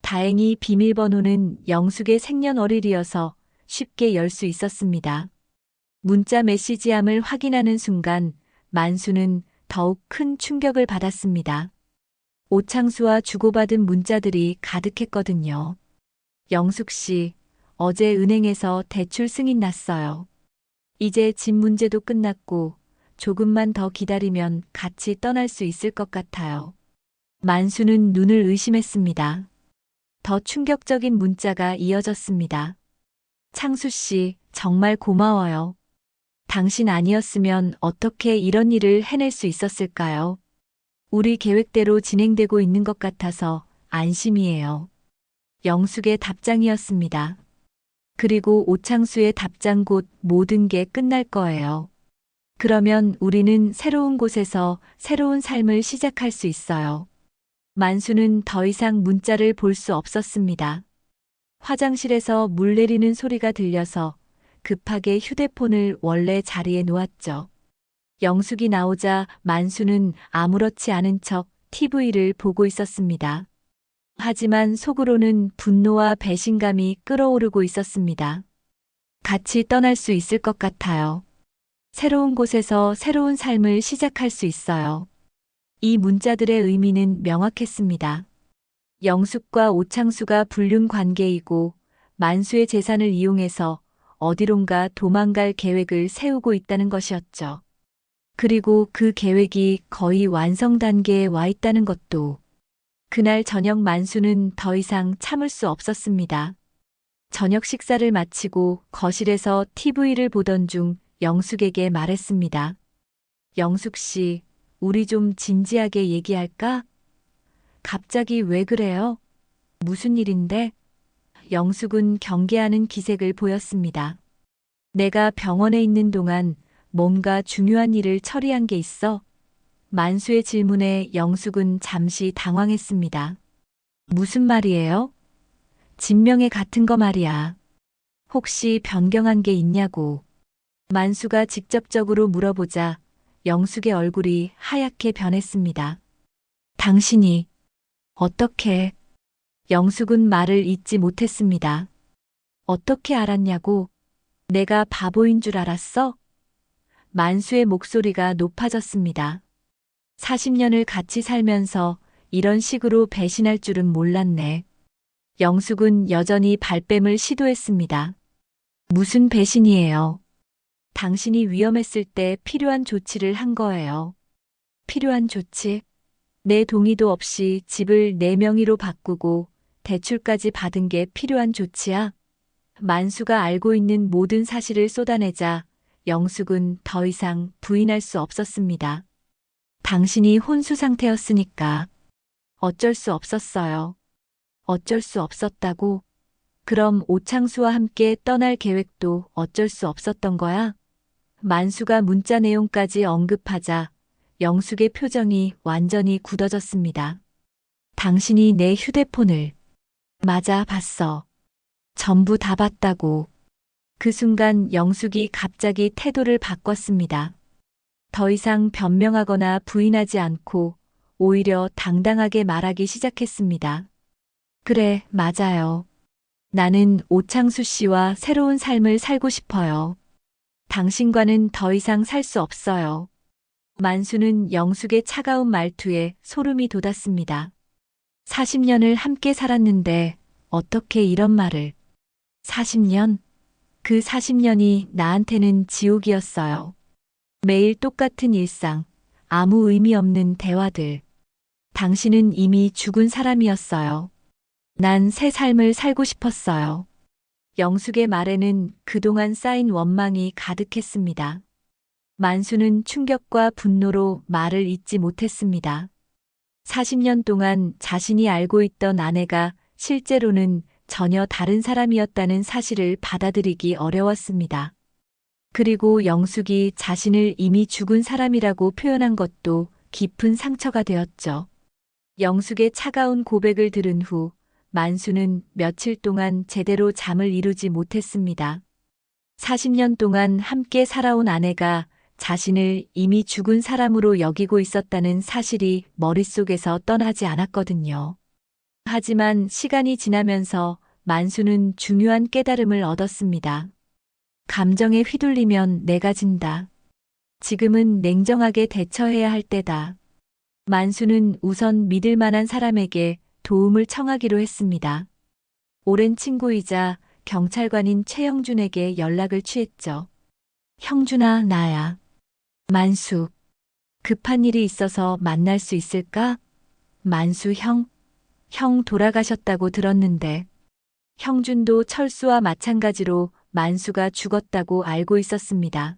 다행히 비밀번호는 영숙의 생년월일이어서 쉽게 열 수 있었습니다. 문자 메시지함을 확인하는 순간 만수는 더욱 큰 충격을 받았습니다. 오창수와 주고받은 문자들이 가득했거든요. 영숙 씨, 어제 은행에서 대출 승인 났어요. 이제 집 문제도 끝났고 조금만 더 기다리면 같이 떠날 수 있을 것 같아요. 만수는 눈을 의심했습니다. 더 충격적인 문자가 이어졌습니다. 창수 씨, 정말 고마워요. 당신 아니었으면 어떻게 이런 일을 해낼 수 있었을까요? 우리 계획대로 진행되고 있는 것 같아서 안심이에요. 영숙의 답장이었습니다. 그리고 오창수의 답장 곧 모든 게 끝날 거예요. 그러면 우리는 새로운 곳에서 새로운 삶을 시작할 수 있어요. 만수는 더 이상 문자를 볼 수 없었습니다. 화장실에서 물 내리는 소리가 들려서 급하게 휴대폰을 원래 자리에 놓았죠. 영숙이 나오자 만수는 아무렇지 않은 척 TV를 보고 있었습니다. 하지만 속으로는 분노와 배신감이 끓어오르고 있었습니다. 같이 떠날 수 있을 것 같아요. 새로운 곳에서 새로운 삶을 시작할 수 있어요. 이 문자들의 의미는 명확했습니다. 영숙과 오창수가 불륜 관계이고 만수의 재산을 이용해서 어디론가 도망갈 계획을 세우고 있다는 것이었죠. 그리고 그 계획이 거의 완성 단계에 와 있다는 것도. 그날 저녁 만수는 더 이상 참을 수 없었습니다. 저녁 식사를 마치고 거실에서 TV를 보던 중 영숙에게 말했습니다. 영숙 씨, 우리 좀 진지하게 얘기할까? 갑자기 왜 그래요? 무슨 일인데? 영숙은 경계하는 기색을 보였습니다. 내가 병원에 있는 동안 뭔가 중요한 일을 처리한 게 있어? 만수의 질문에 영숙은 잠시 당황했습니다. 무슨 말이에요? 진명에 같은 거 말이야. 혹시 변경한 게 있냐고. 만수가 직접적으로 물어보자 영숙의 얼굴이 하얗게 변했습니다. 당신이 어떻게? 영숙은 말을 잇지 못했습니다. 어떻게 알았냐고? 내가 바보인 줄 알았어? 만수의 목소리가 높아졌습니다. 40년을 같이 살면서 이런 식으로 배신할 줄은 몰랐네. 영숙은 여전히 발뺌을 시도했습니다. 무슨 배신이에요? 당신이 위험했을 때 필요한 조치를 한 거예요. 필요한 조치? 내 동의도 없이 집을 내 명의로 바꾸고 대출까지 받은 게 필요한 조치야? 만수가 알고 있는 모든 사실을 쏟아내자 영숙은 더 이상 부인할 수 없었습니다. 당신이 혼수 상태였으니까 어쩔 수 없었어요. 어쩔 수 없었다고? 그럼 오창수와 함께 떠날 계획도 어쩔 수 없었던 거야? 만수가 문자 내용까지 언급하자 영숙의 표정이 완전히 굳어졌습니다. 당신이 내 휴대폰을 맞아 봤어. 전부 다 봤다고. 그 순간 영숙이 갑자기 태도를 바꿨습니다. 더 이상 변명하거나 부인하지 않고 오히려 당당하게 말하기 시작했습니다. 그래, 맞아요. 나는 오창수 씨와 새로운 삶을 살고 싶어요. 당신과는 더 이상 살 수 없어요. 만수는 영숙의 차가운 말투에 소름이 돋았습니다. 40년을 함께 살았는데 어떻게 이런 말을. 40년? 그 40년이 나한테는 지옥이었어요. 매일 똑같은 일상, 아무 의미 없는 대화들. 당신은 이미 죽은 사람이었어요. 난 새 삶을 살고 싶었어요. 영숙의 말에는 그동안 쌓인 원망이 가득했습니다. 만수는 충격과 분노로 말을 잇지 못했습니다. 40년 동안 자신이 알고 있던 아내가 실제로는 전혀 다른 사람이었다는 사실을 받아들이기 어려웠습니다. 그리고 영숙이 자신을 이미 죽은 사람이라고 표현한 것도 깊은 상처가 되었죠. 영숙의 차가운 고백을 들은 후 만수는 며칠 동안 제대로 잠을 이루지 못했습니다. 40년 동안 함께 살아온 아내가 자신을 이미 죽은 사람으로 여기고 있었다는 사실이 머릿속에서 떠나지 않았거든요. 하지만 시간이 지나면서 만수는 중요한 깨달음을 얻었습니다. 감정에 휘둘리면 내가 진다. 지금은 냉정하게 대처해야 할 때다. 만수는 우선 믿을 만한 사람에게 도움을 청하기로 했습니다. 오랜 친구이자 경찰관인 최형준에게 연락을 취했죠. 형준아, 나야. 만수. 급한 일이 있어서 만날 수 있을까? 만수 형? 형 돌아가셨다고 들었는데. 형준도 철수와 마찬가지로 만수가 죽었다고 알고 있었습니다.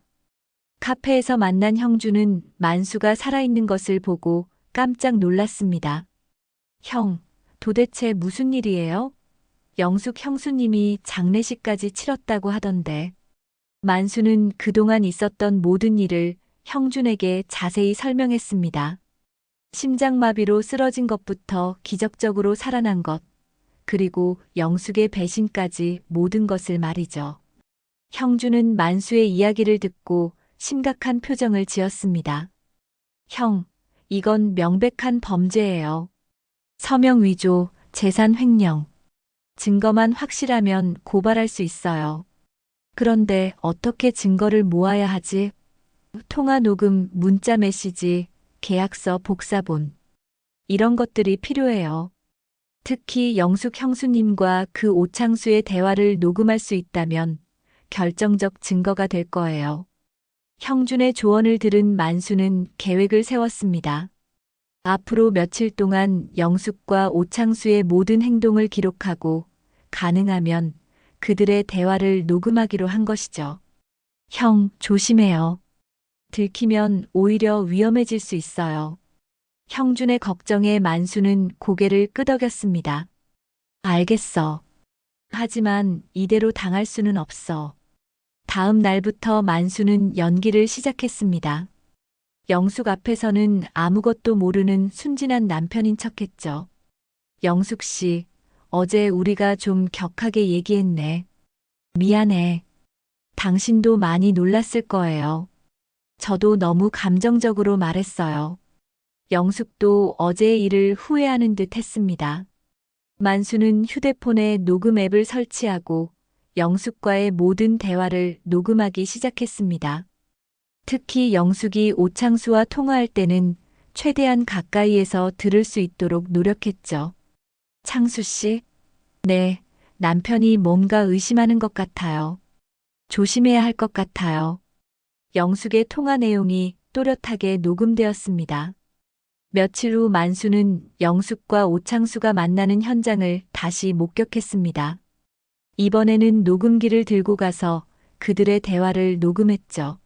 카페에서 만난 형준은 만수가 살아있는 것을 보고 깜짝 놀랐습니다. 형, 도대체 무슨 일이에요? 영숙 형수님이 장례식까지 치렀다고 하던데. 만수는 그동안 있었던 모든 일을 형준에게 자세히 설명했습니다. 심장마비로 쓰러진 것부터 기적적으로 살아난 것, 그리고 영숙의 배신까지 모든 것을 말이죠. 형준은 만수의 이야기를 듣고 심각한 표정을 지었습니다. 형, 이건 명백한 범죄예요. 서명 위조, 재산 횡령. 증거만 확실하면 고발할 수 있어요. 그런데 어떻게 증거를 모아야 하지? 통화 녹음, 문자 메시지, 계약서 복사본. 이런 것들이 필요해요. 특히 영숙 형수님과 그 오창수의 대화를 녹음할 수 있다면 결정적 증거가 될 거예요. 형준의 조언을 들은 만수는 계획을 세웠습니다. 앞으로 며칠 동안 영숙과 오창수의 모든 행동을 기록하고 가능하면 그들의 대화를 녹음하기로 한 것이죠. 형, 조심해요. 들키면 오히려 위험해질 수 있어요. 형준의 걱정에 만수는 고개를 끄덕였습니다. 알겠어. 하지만 이대로 당할 수는 없어. 다음 날부터 만수는 연기를 시작했습니다. 영숙 앞에서는 아무것도 모르는 순진한 남편인 척했죠. 영숙 씨, 어제 우리가 좀 격하게 얘기했네. 미안해. 당신도 많이 놀랐을 거예요. 저도 너무 감정적으로 말했어요. 영숙도 어제의 일을 후회하는 듯 했습니다. 만수는 휴대폰에 녹음 앱을 설치하고 영숙과의 모든 대화를 녹음하기 시작했습니다. 특히 영숙이 오창수와 통화할 때는 최대한 가까이에서 들을 수 있도록 노력했죠. 창수 씨? 네, 남편이 뭔가 의심하는 것 같아요. 조심해야 할 것 같아요. 영숙의 통화 내용이 또렷하게 녹음되었습니다. 며칠 후 만수는 영숙과 오창수가 만나는 현장을 다시 목격했습니다. 이번에는 녹음기를 들고 가서 그들의 대화를 녹음했죠.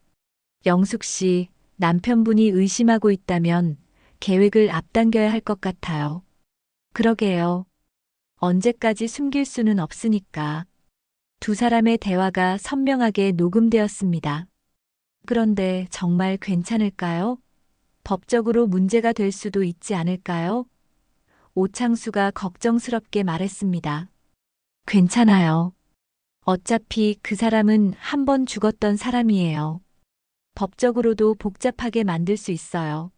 영숙 씨, 남편분이 의심하고 있다면 계획을 앞당겨야 할 것 같아요. 그러게요. 언제까지 숨길 수는 없으니까. 두 사람의 대화가 선명하게 녹음되었습니다. 그런데 정말 괜찮을까요? 법적으로 문제가 될 수도 있지 않을까요? 오창수가 걱정스럽게 말했습니다. 괜찮아요. 어차피 그 사람은 한 번 죽었던 사람이에요. 법적으로도 복잡하게 만들 수 있어요.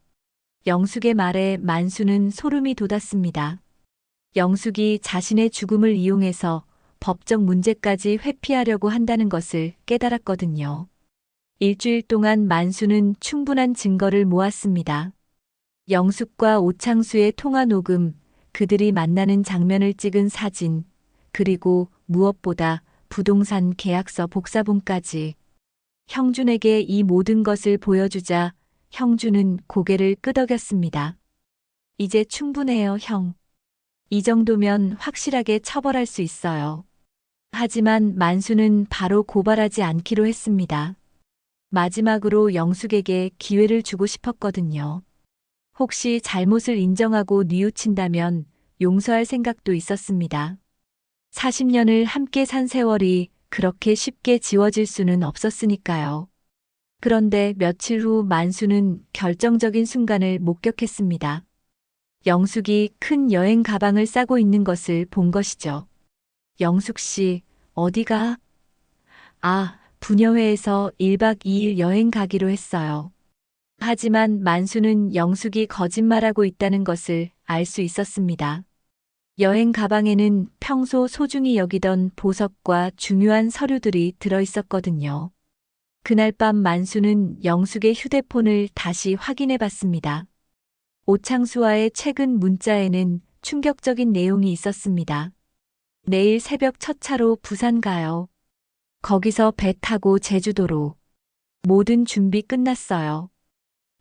영숙의 말에 만수는 소름이 돋았습니다. 영숙이 자신의 죽음을 이용해서 법적 문제까지 회피하려고 한다는 것을 깨달았거든요. 일주일 동안 만수는 충분한 증거를 모았습니다. 영숙과 오창수의 통화 녹음, 그들이 만나는 장면을 찍은 사진, 그리고 무엇보다 부동산 계약서 복사본까지. 형준에게 이 모든 것을 보여주자 형준은 고개를 끄덕였습니다. 이제 충분해요, 형. 이 정도면 확실하게 처벌할 수 있어요. 하지만 만수는 바로 고발하지 않기로 했습니다. 마지막으로 영숙에게 기회를 주고 싶었거든요. 혹시 잘못을 인정하고 뉘우친다면 용서할 생각도 있었습니다. 40년을 함께 산 세월이 그렇게 쉽게 지워질 수는 없었으니까요. 그런데 며칠 후 만수는 결정적인 순간을 목격했습니다. 영숙이 큰 여행 가방을 싸고 있는 것을 본 것이죠. 영숙 씨, 어디가? 아, 부녀회에서 1박 2일 여행 가기로 했어요. 하지만 만수는 영숙이 거짓말하고 있다는 것을 알 수 있었습니다. 여행 가방에는 평소 소중히 여기던 보석과 중요한 서류들이 들어 있었거든요. 그날 밤 만수는 영숙의 휴대폰을 다시 확인해 봤습니다. 오창수와의 최근 문자에는 충격적인 내용이 있었습니다. 내일 새벽 첫 차로 부산 가요. 거기서 배 타고 제주도로. 모든 준비 끝났어요.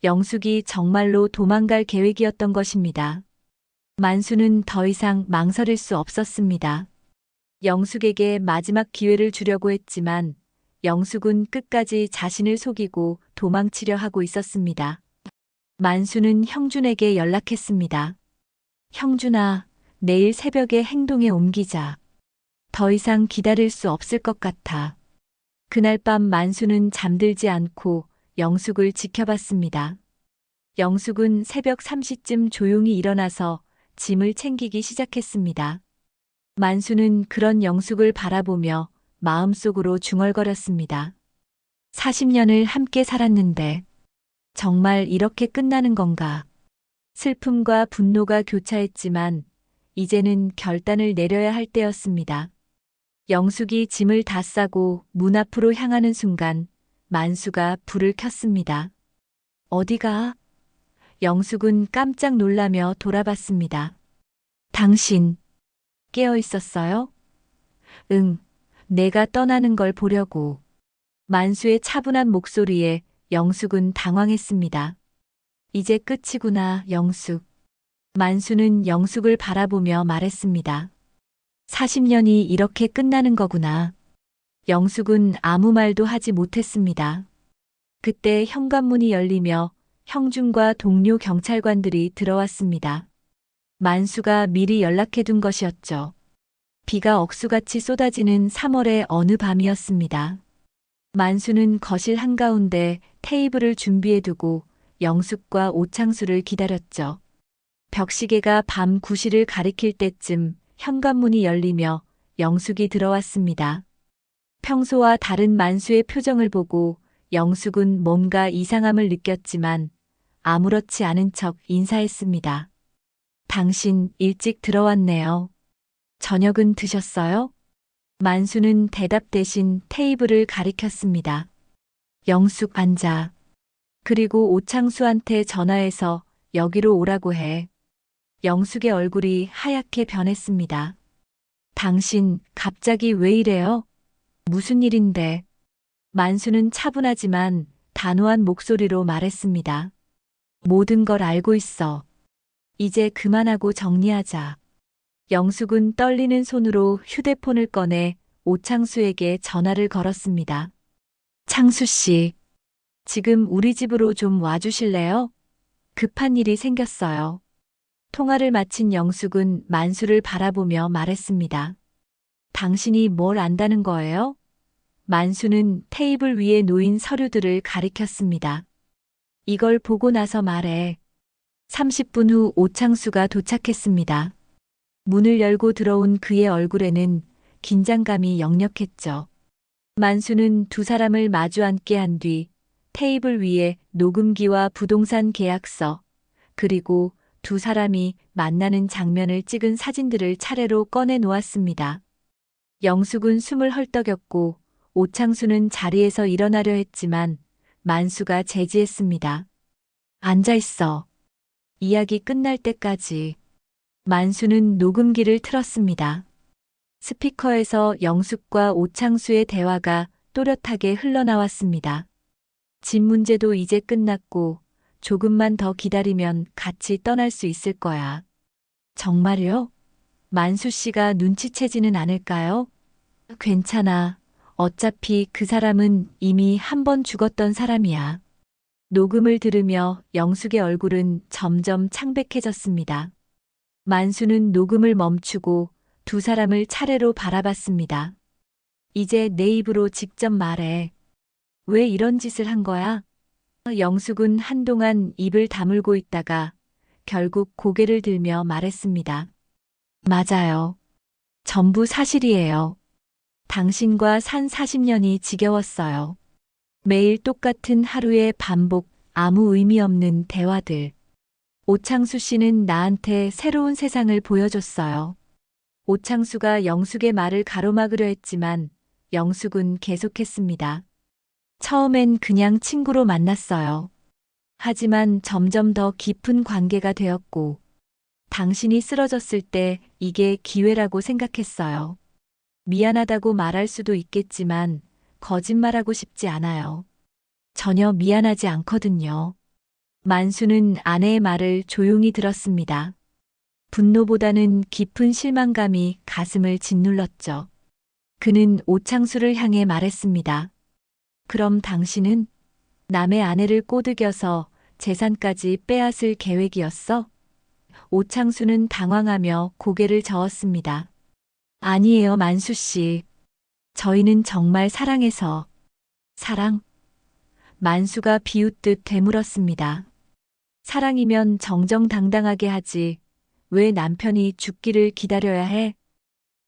영숙이 정말로 도망갈 계획이었던 것입니다. 만수는 더 이상 망설일 수 없었습니다. 영숙에게 마지막 기회를 주려고 했지만 영숙은 끝까지 자신을 속이고 도망치려 하고 있었습니다. 만수는 형준에게 연락했습니다. 형준아, 내일 새벽에 행동에 옮기자. 더 이상 기다릴 수 없을 것 같아. 그날 밤 만수는 잠들지 않고 영숙을 지켜봤습니다. 영숙은 새벽 3시쯤 조용히 일어나서 짐을 챙기기 시작했습니다. 만수는 그런 영숙을 바라보며 마음속으로 중얼거렸습니다. 40년을 함께 살았는데 정말 이렇게 끝나는 건가? 슬픔과 분노가 교차했지만 이제는 결단을 내려야 할 때였습니다. 영숙이 짐을 다 싸고 문 앞으로 향하는 순간 만수가 불을 켰습니다. 어디가? 영숙은 깜짝 놀라며 돌아봤습니다. 당신 깨어 있었어요? 응, 내가 떠나는 걸 보려고. 만수의 차분한 목소리에 영숙은 당황했습니다. 이제 끝이구나, 영숙. 만수는 영숙을 바라보며 말했습니다. 40년이 이렇게 끝나는 거구나. 영숙은 아무 말도 하지 못했습니다. 그때 현관문이 열리며 형준과 동료 경찰관들이 들어왔습니다. 만수가 미리 연락해둔 것이었죠. 비가 억수같이 쏟아지는 3월의 어느 밤이었습니다. 만수는 거실 한가운데 테이블을 준비해두고 영숙과 오창수를 기다렸죠. 벽시계가 밤 9시를 가리킬 때쯤 현관문이 열리며 영숙이 들어왔습니다. 평소와 다른 만수의 표정을 보고 영숙은 뭔가 이상함을 느꼈지만 아무렇지 않은 척 인사했습니다. 당신 일찍 들어왔네요. 저녁은 드셨어요? 만수는 대답 대신 테이블을 가리켰습니다. 영숙 앉아. 그리고 오창수한테 전화해서 여기로 오라고 해. 영숙의 얼굴이 하얗게 변했습니다. 당신 갑자기 왜 이래요? 무슨 일인데? 만수는 차분하지만 단호한 목소리로 말했습니다. 모든 걸 알고 있어. 이제 그만하고 정리하자. 영숙은 떨리는 손으로 휴대폰을 꺼내 오창수에게 전화를 걸었습니다. 창수 씨, 지금 우리 집으로 좀 와주실래요? 급한 일이 생겼어요. 통화를 마친 영숙은 만수를 바라보며 말했습니다. 당신이 뭘 안다는 거예요? 만수는 테이블 위에 놓인 서류들을 가리켰습니다. 이걸 보고 나서 말해. 30분 후 오창수가 도착했습니다. 문을 열고 들어온 그의 얼굴에는 긴장감이 역력했죠. 만수는 두 사람을 마주 앉게 한 뒤 테이블 위에 녹음기와 부동산 계약서, 그리고 두 사람이 만나는 장면을 찍은 사진들을 차례로 꺼내 놓았습니다. 영숙은 숨을 헐떡였고 오창수는 자리에서 일어나려 했지만 만수가 제지했습니다. 앉아 있어. 이야기 끝날 때까지. 만수는 녹음기를 틀었습니다. 스피커에서 영숙과 오창수의 대화가 또렷하게 흘러나왔습니다. 집 문제도 이제 끝났고 조금만 더 기다리면 같이 떠날 수 있을 거야. 정말요? 만수 씨가 눈치채지는 않을까요? 괜찮아. 어차피 그 사람은 이미 한 번 죽었던 사람이야. 녹음을 들으며 영숙의 얼굴은 점점 창백해졌습니다. 만수는 녹음을 멈추고 두 사람을 차례로 바라봤습니다. 이제 내 입으로 직접 말해. 왜 이런 짓을 한 거야? 영숙은 한동안 입을 다물고 있다가 결국 고개를 들며 말했습니다. 맞아요. 전부 사실이에요. 당신과 산 40년이 지겨웠어요. 매일 똑같은 하루의 반복, 아무 의미 없는 대화들. 오창수 씨는 나한테 새로운 세상을 보여줬어요. 오창수가 영숙의 말을 가로막으려 했지만 영숙은 계속했습니다. 처음엔 그냥 친구로 만났어요. 하지만 점점 더 깊은 관계가 되었고, 당신이 쓰러졌을 때 이게 기회라고 생각했어요. 미안하다고 말할 수도 있겠지만 거짓말하고 싶지 않아요. 전혀 미안하지 않거든요. 만수는 아내의 말을 조용히 들었습니다. 분노보다는 깊은 실망감이 가슴을 짓눌렀죠. 그는 오창수를 향해 말했습니다. 그럼 당신은 남의 아내를 꼬드겨서 재산까지 빼앗을 계획이었어? 오창수는 당황하며 고개를 저었습니다. 아니에요, 만수 씨. 저희는 정말 사랑해서. 사랑? 만수가 비웃듯 되물었습니다. 사랑이면 정정당당하게 하지. 왜 남편이 죽기를 기다려야 해?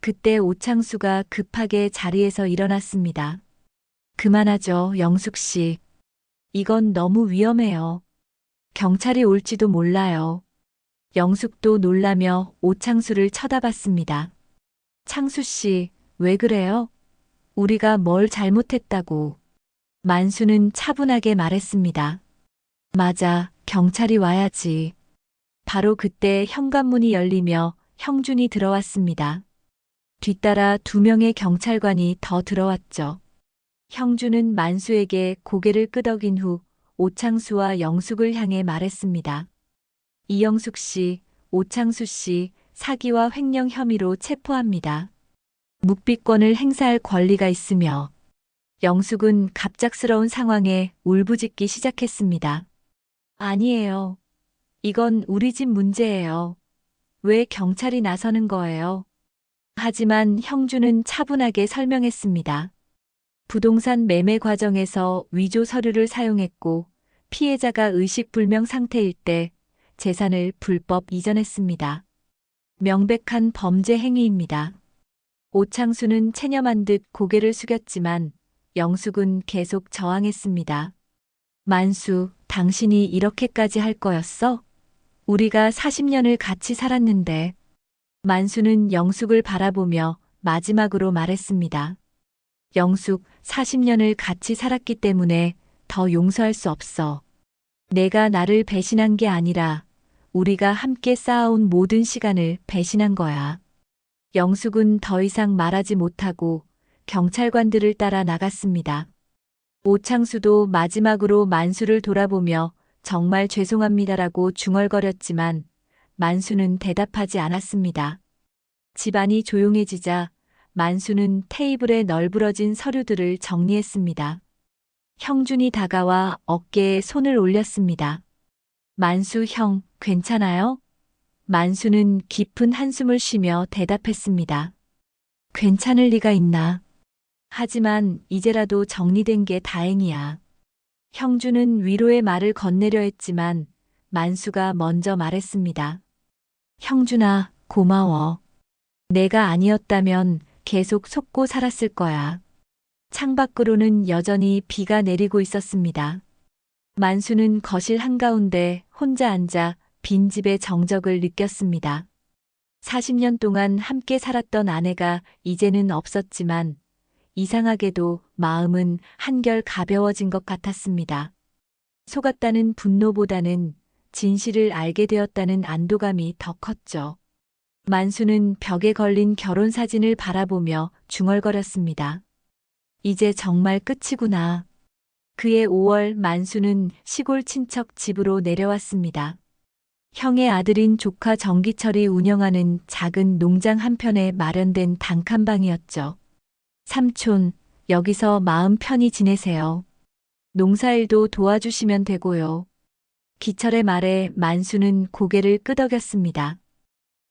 그때 오창수가 급하게 자리에서 일어났습니다. 그만하죠, 영숙 씨. 이건 너무 위험해요. 경찰이 올지도 몰라요. 영숙도 놀라며 오창수를 쳐다봤습니다. 창수 씨, 왜 그래요? 우리가 뭘 잘못했다고. 만수는 차분하게 말했습니다. 맞아, 경찰이 와야지. 바로 그때 현관문이 열리며 형준이 들어왔습니다. 뒤따라 2명의 경찰관이 더 들어왔죠. 형준은 만수에게 고개를 끄덕인 후 오창수와 영숙을 향해 말했습니다. 이영숙 씨, 오창수 씨, 사기와 횡령 혐의로 체포합니다. 묵비권을 행사할 권리가 있으며 영숙은 갑작스러운 상황에 울부짖기 시작했습니다. 아니에요. 이건 우리 집 문제예요. 왜 경찰이 나서는 거예요? 하지만 형준은 차분하게 설명했습니다. 부동산 매매 과정에서 위조 서류를 사용했고 피해자가 의식불명 상태일 때 재산을 불법 이전했습니다. 명백한 범죄 행위입니다. 오창수는 체념한 듯 고개를 숙였지만 영숙은 계속 저항했습니다. 만수, 당신이 이렇게까지 할 거였어? 우리가 40년을 같이 살았는데. 만수는 영숙을 바라보며 마지막으로 말했습니다. 영숙, 40년을 같이 살았기 때문에 더 용서할 수 없어. 내가 나를 배신한 게 아니라 우리가 함께 쌓아온 모든 시간을 배신한 거야. 영숙은 더 이상 말하지 못하고 경찰관들을 따라 나갔습니다. 오창수도 마지막으로 만수를 돌아보며 정말 죄송합니다라고 중얼거렸지만 만수는 대답하지 않았습니다. 집안이 조용해지자 만수는 테이블에 널브러진 서류들을 정리했습니다. 형준이 다가와 어깨에 손을 올렸습니다. 만수 형, 괜찮아요? 만수는 깊은 한숨을 쉬며 대답했습니다. 괜찮을 리가 있나. 하지만 이제라도 정리된 게 다행이야. 형준은 위로의 말을 건네려 했지만 만수가 먼저 말했습니다. 형준아, 고마워. 내가 아니었다면 계속 속고 살았을 거야. 창밖으로는 여전히 비가 내리고 있었습니다. 만수는 거실 한가운데 혼자 앉아 빈집의 정적을 느꼈습니다. 40년 동안 함께 살았던 아내가 이제는 없었지만 이상하게도 마음은 한결 가벼워진 것 같았습니다. 속았다는 분노보다는 진실을 알게 되었다는 안도감이 더 컸죠. 만수는 벽에 걸린 결혼 사진을 바라보며 중얼거렸습니다. 이제 정말 끝이구나. 그해 5월 만수는 시골 친척 집으로 내려왔습니다. 형의 아들인 조카 정기철이 운영하는 작은 농장 한편에 마련된 단칸방이었죠. 삼촌, 여기서 마음 편히 지내세요. 농사일도 도와주시면 되고요. 기철의 말에 만수는 고개를 끄덕였습니다.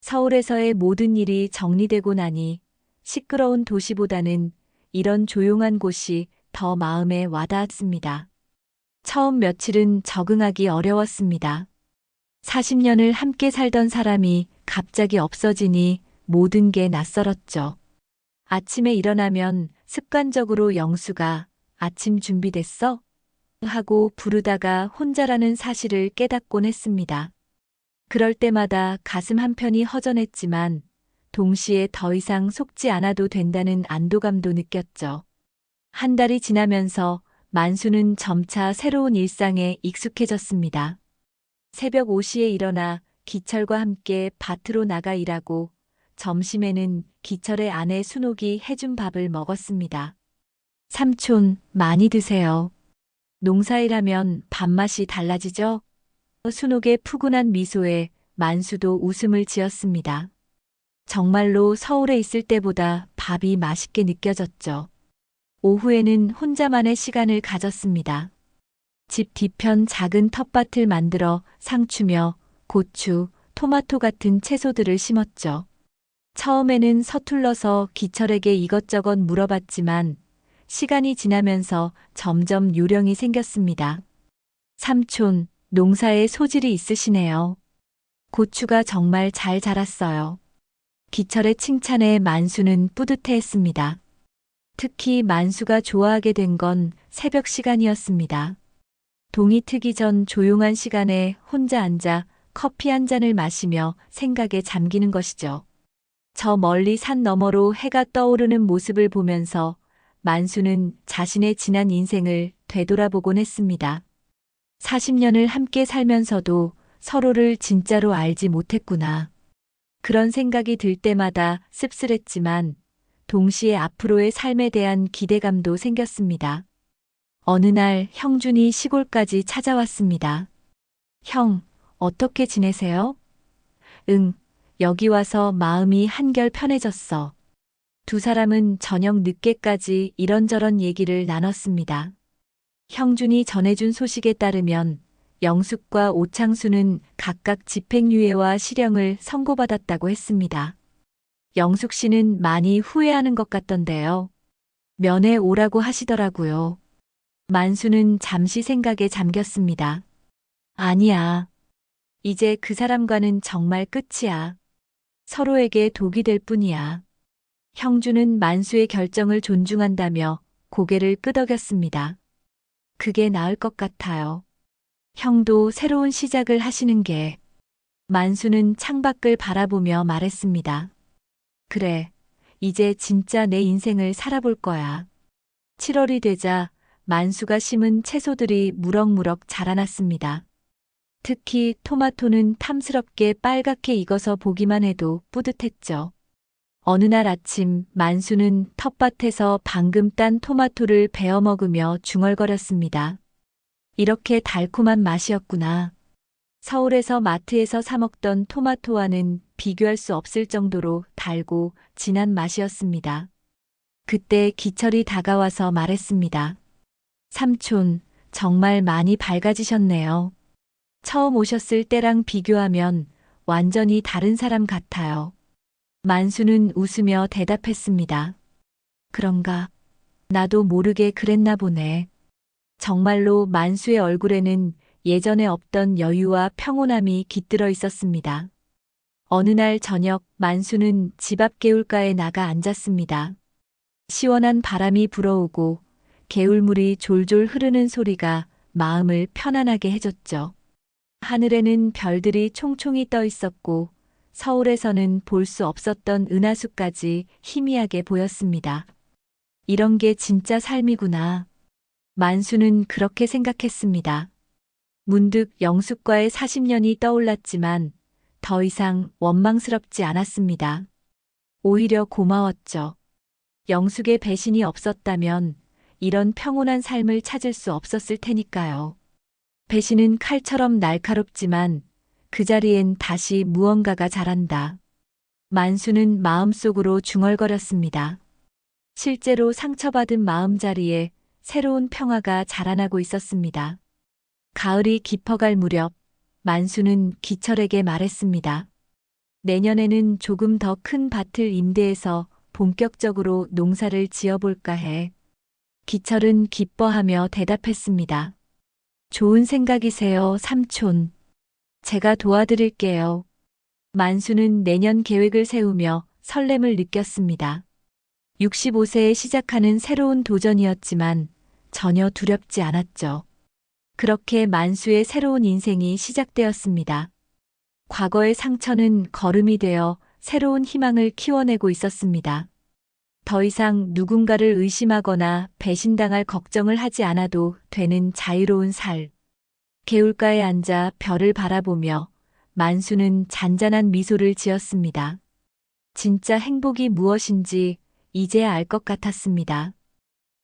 서울에서의 모든 일이 정리되고 나니 시끄러운 도시보다는 이런 조용한 곳이 더 마음에 와닿았습니다. 처음 며칠은 적응하기 어려웠습니다. 40년을 함께 살던 사람이 갑자기 없어지니 모든 게 낯설었죠. 아침에 일어나면 습관적으로 영수가 아침 준비됐어? 하고 부르다가 혼자라는 사실을 깨닫곤 했습니다. 그럴 때마다 가슴 한편이 허전했지만 동시에 더 이상 속지 않아도 된다는 안도감도 느꼈죠. 한 달이 지나면서 만수는 점차 새로운 일상에 익숙해졌습니다. 새벽 5시에 일어나 기철과 함께 밭으로 나가 일하고 점심에는 기철의 아내 순옥이 해준 밥을 먹었습니다. 삼촌, 많이 드세요. 농사일하면 밥맛이 달라지죠? 순옥의 푸근한 미소에 만수도 웃음을 지었습니다. 정말로 서울에 있을 때보다 밥이 맛있게 느껴졌죠. 오후에는 혼자만의 시간을 가졌습니다. 집 뒤편 작은 텃밭을 만들어 상추며 고추, 토마토 같은 채소들을 심었죠. 처음에는 서툴러서 기철에게 이것저것 물어봤지만 시간이 지나면서 점점 요령이 생겼습니다. 삼촌, 농사에 소질이 있으시네요. 고추가 정말 잘 자랐어요. 기철의 칭찬에 만수는 뿌듯해했습니다. 특히 만수가 좋아하게 된 건 새벽 시간이었습니다. 동이 트기 전 조용한 시간에 혼자 앉아 커피 한 잔을 마시며 생각에 잠기는 것이죠. 저 멀리 산 너머로 해가 떠오르는 모습을 보면서 만수는 자신의 지난 인생을 되돌아보곤 했습니다. 40년을 함께 살면서도 서로를 진짜로 알지 못했구나. 그런 생각이 들 때마다 씁쓸했지만 동시에 앞으로의 삶에 대한 기대감도 생겼습니다. 어느 날 형준이 시골까지 찾아왔습니다. 형, 어떻게 지내세요? 응, 여기 와서 마음이 한결 편해졌어. 두 사람은 저녁 늦게까지 이런저런 얘기를 나눴습니다. 형준이 전해준 소식에 따르면 영숙과 오창수는 각각 집행유예와 실형을 선고받았다고 했습니다. 영숙 씨는 많이 후회하는 것 같던데요. 면회 오라고 하시더라고요. 만수는 잠시 생각에 잠겼습니다. 아니야. 이제 그 사람과는 정말 끝이야. 서로에게 독이 될 뿐이야. 형준은 만수의 결정을 존중한다며 고개를 끄덕였습니다. 그게 나을 것 같아요. 형도 새로운 시작을 하시는 게. 만수는 창밖을 바라보며 말했습니다. 그래, 이제 진짜 내 인생을 살아볼 거야. 7월이 되자 만수가 심은 채소들이 무럭무럭 자라났습니다. 특히 토마토는 탐스럽게 빨갛게 익어서 보기만 해도 뿌듯했죠. 어느 날 아침 만수는 텃밭에서 방금 딴 토마토를 베어 먹으며 중얼거렸습니다. 이렇게 달콤한 맛이었구나. 서울에서 마트에서 사 먹던 토마토와는 비교할 수 없을 정도로 달고 진한 맛이었습니다. 그때 기철이 다가와서 말했습니다. 삼촌, 정말 많이 밝아지셨네요. 처음 오셨을 때랑 비교하면 완전히 다른 사람 같아요. 만수는 웃으며 대답했습니다. 그런가? 나도 모르게 그랬나 보네. 정말로 만수의 얼굴에는 예전에 없던 여유와 평온함이 깃들어 있었습니다. 어느 날 저녁 만수는 집 앞 개울가에 나가 앉았습니다. 시원한 바람이 불어오고 개울물이 졸졸 흐르는 소리가 마음을 편안하게 해줬죠. 하늘에는 별들이 총총히 떠 있었고 서울에서는 볼 수 없었던 은하수까지 희미하게 보였습니다. 이런 게 진짜 삶이구나. 만수는 그렇게 생각했습니다. 문득 영숙과의 40년이 떠올랐지만 더 이상 원망스럽지 않았습니다. 오히려 고마웠죠. 영숙의 배신이 없었다면 이런 평온한 삶을 찾을 수 없었을 테니까요. 배신은 칼처럼 날카롭지만 그 자리엔 다시 무언가가 자란다. 만수는 마음속으로 중얼거렸습니다. 실제로 상처받은 마음자리에 새로운 평화가 자라나고 있었습니다. 가을이 깊어갈 무렵 만수는 기철에게 말했습니다. 내년에는 조금 더 큰 밭을 임대해서 본격적으로 농사를 지어볼까 해. 기철은 기뻐하며 대답했습니다. 좋은 생각이세요, 삼촌. 제가 도와드릴게요. 만수는 내년 계획을 세우며 설렘을 느꼈습니다. 65세에 시작하는 새로운 도전이었지만 전혀 두렵지 않았죠. 그렇게 만수의 새로운 인생이 시작되었습니다. 과거의 상처는 걸음이 되어 새로운 희망을 키워내고 있었습니다. 더 이상 누군가를 의심하거나 배신당할 걱정을 하지 않아도 되는 자유로운 살. 개울가에 앉아 별을 바라보며 만수는 잔잔한 미소를 지었습니다. 진짜 행복이 무엇인지 이제야 알 것 같았습니다.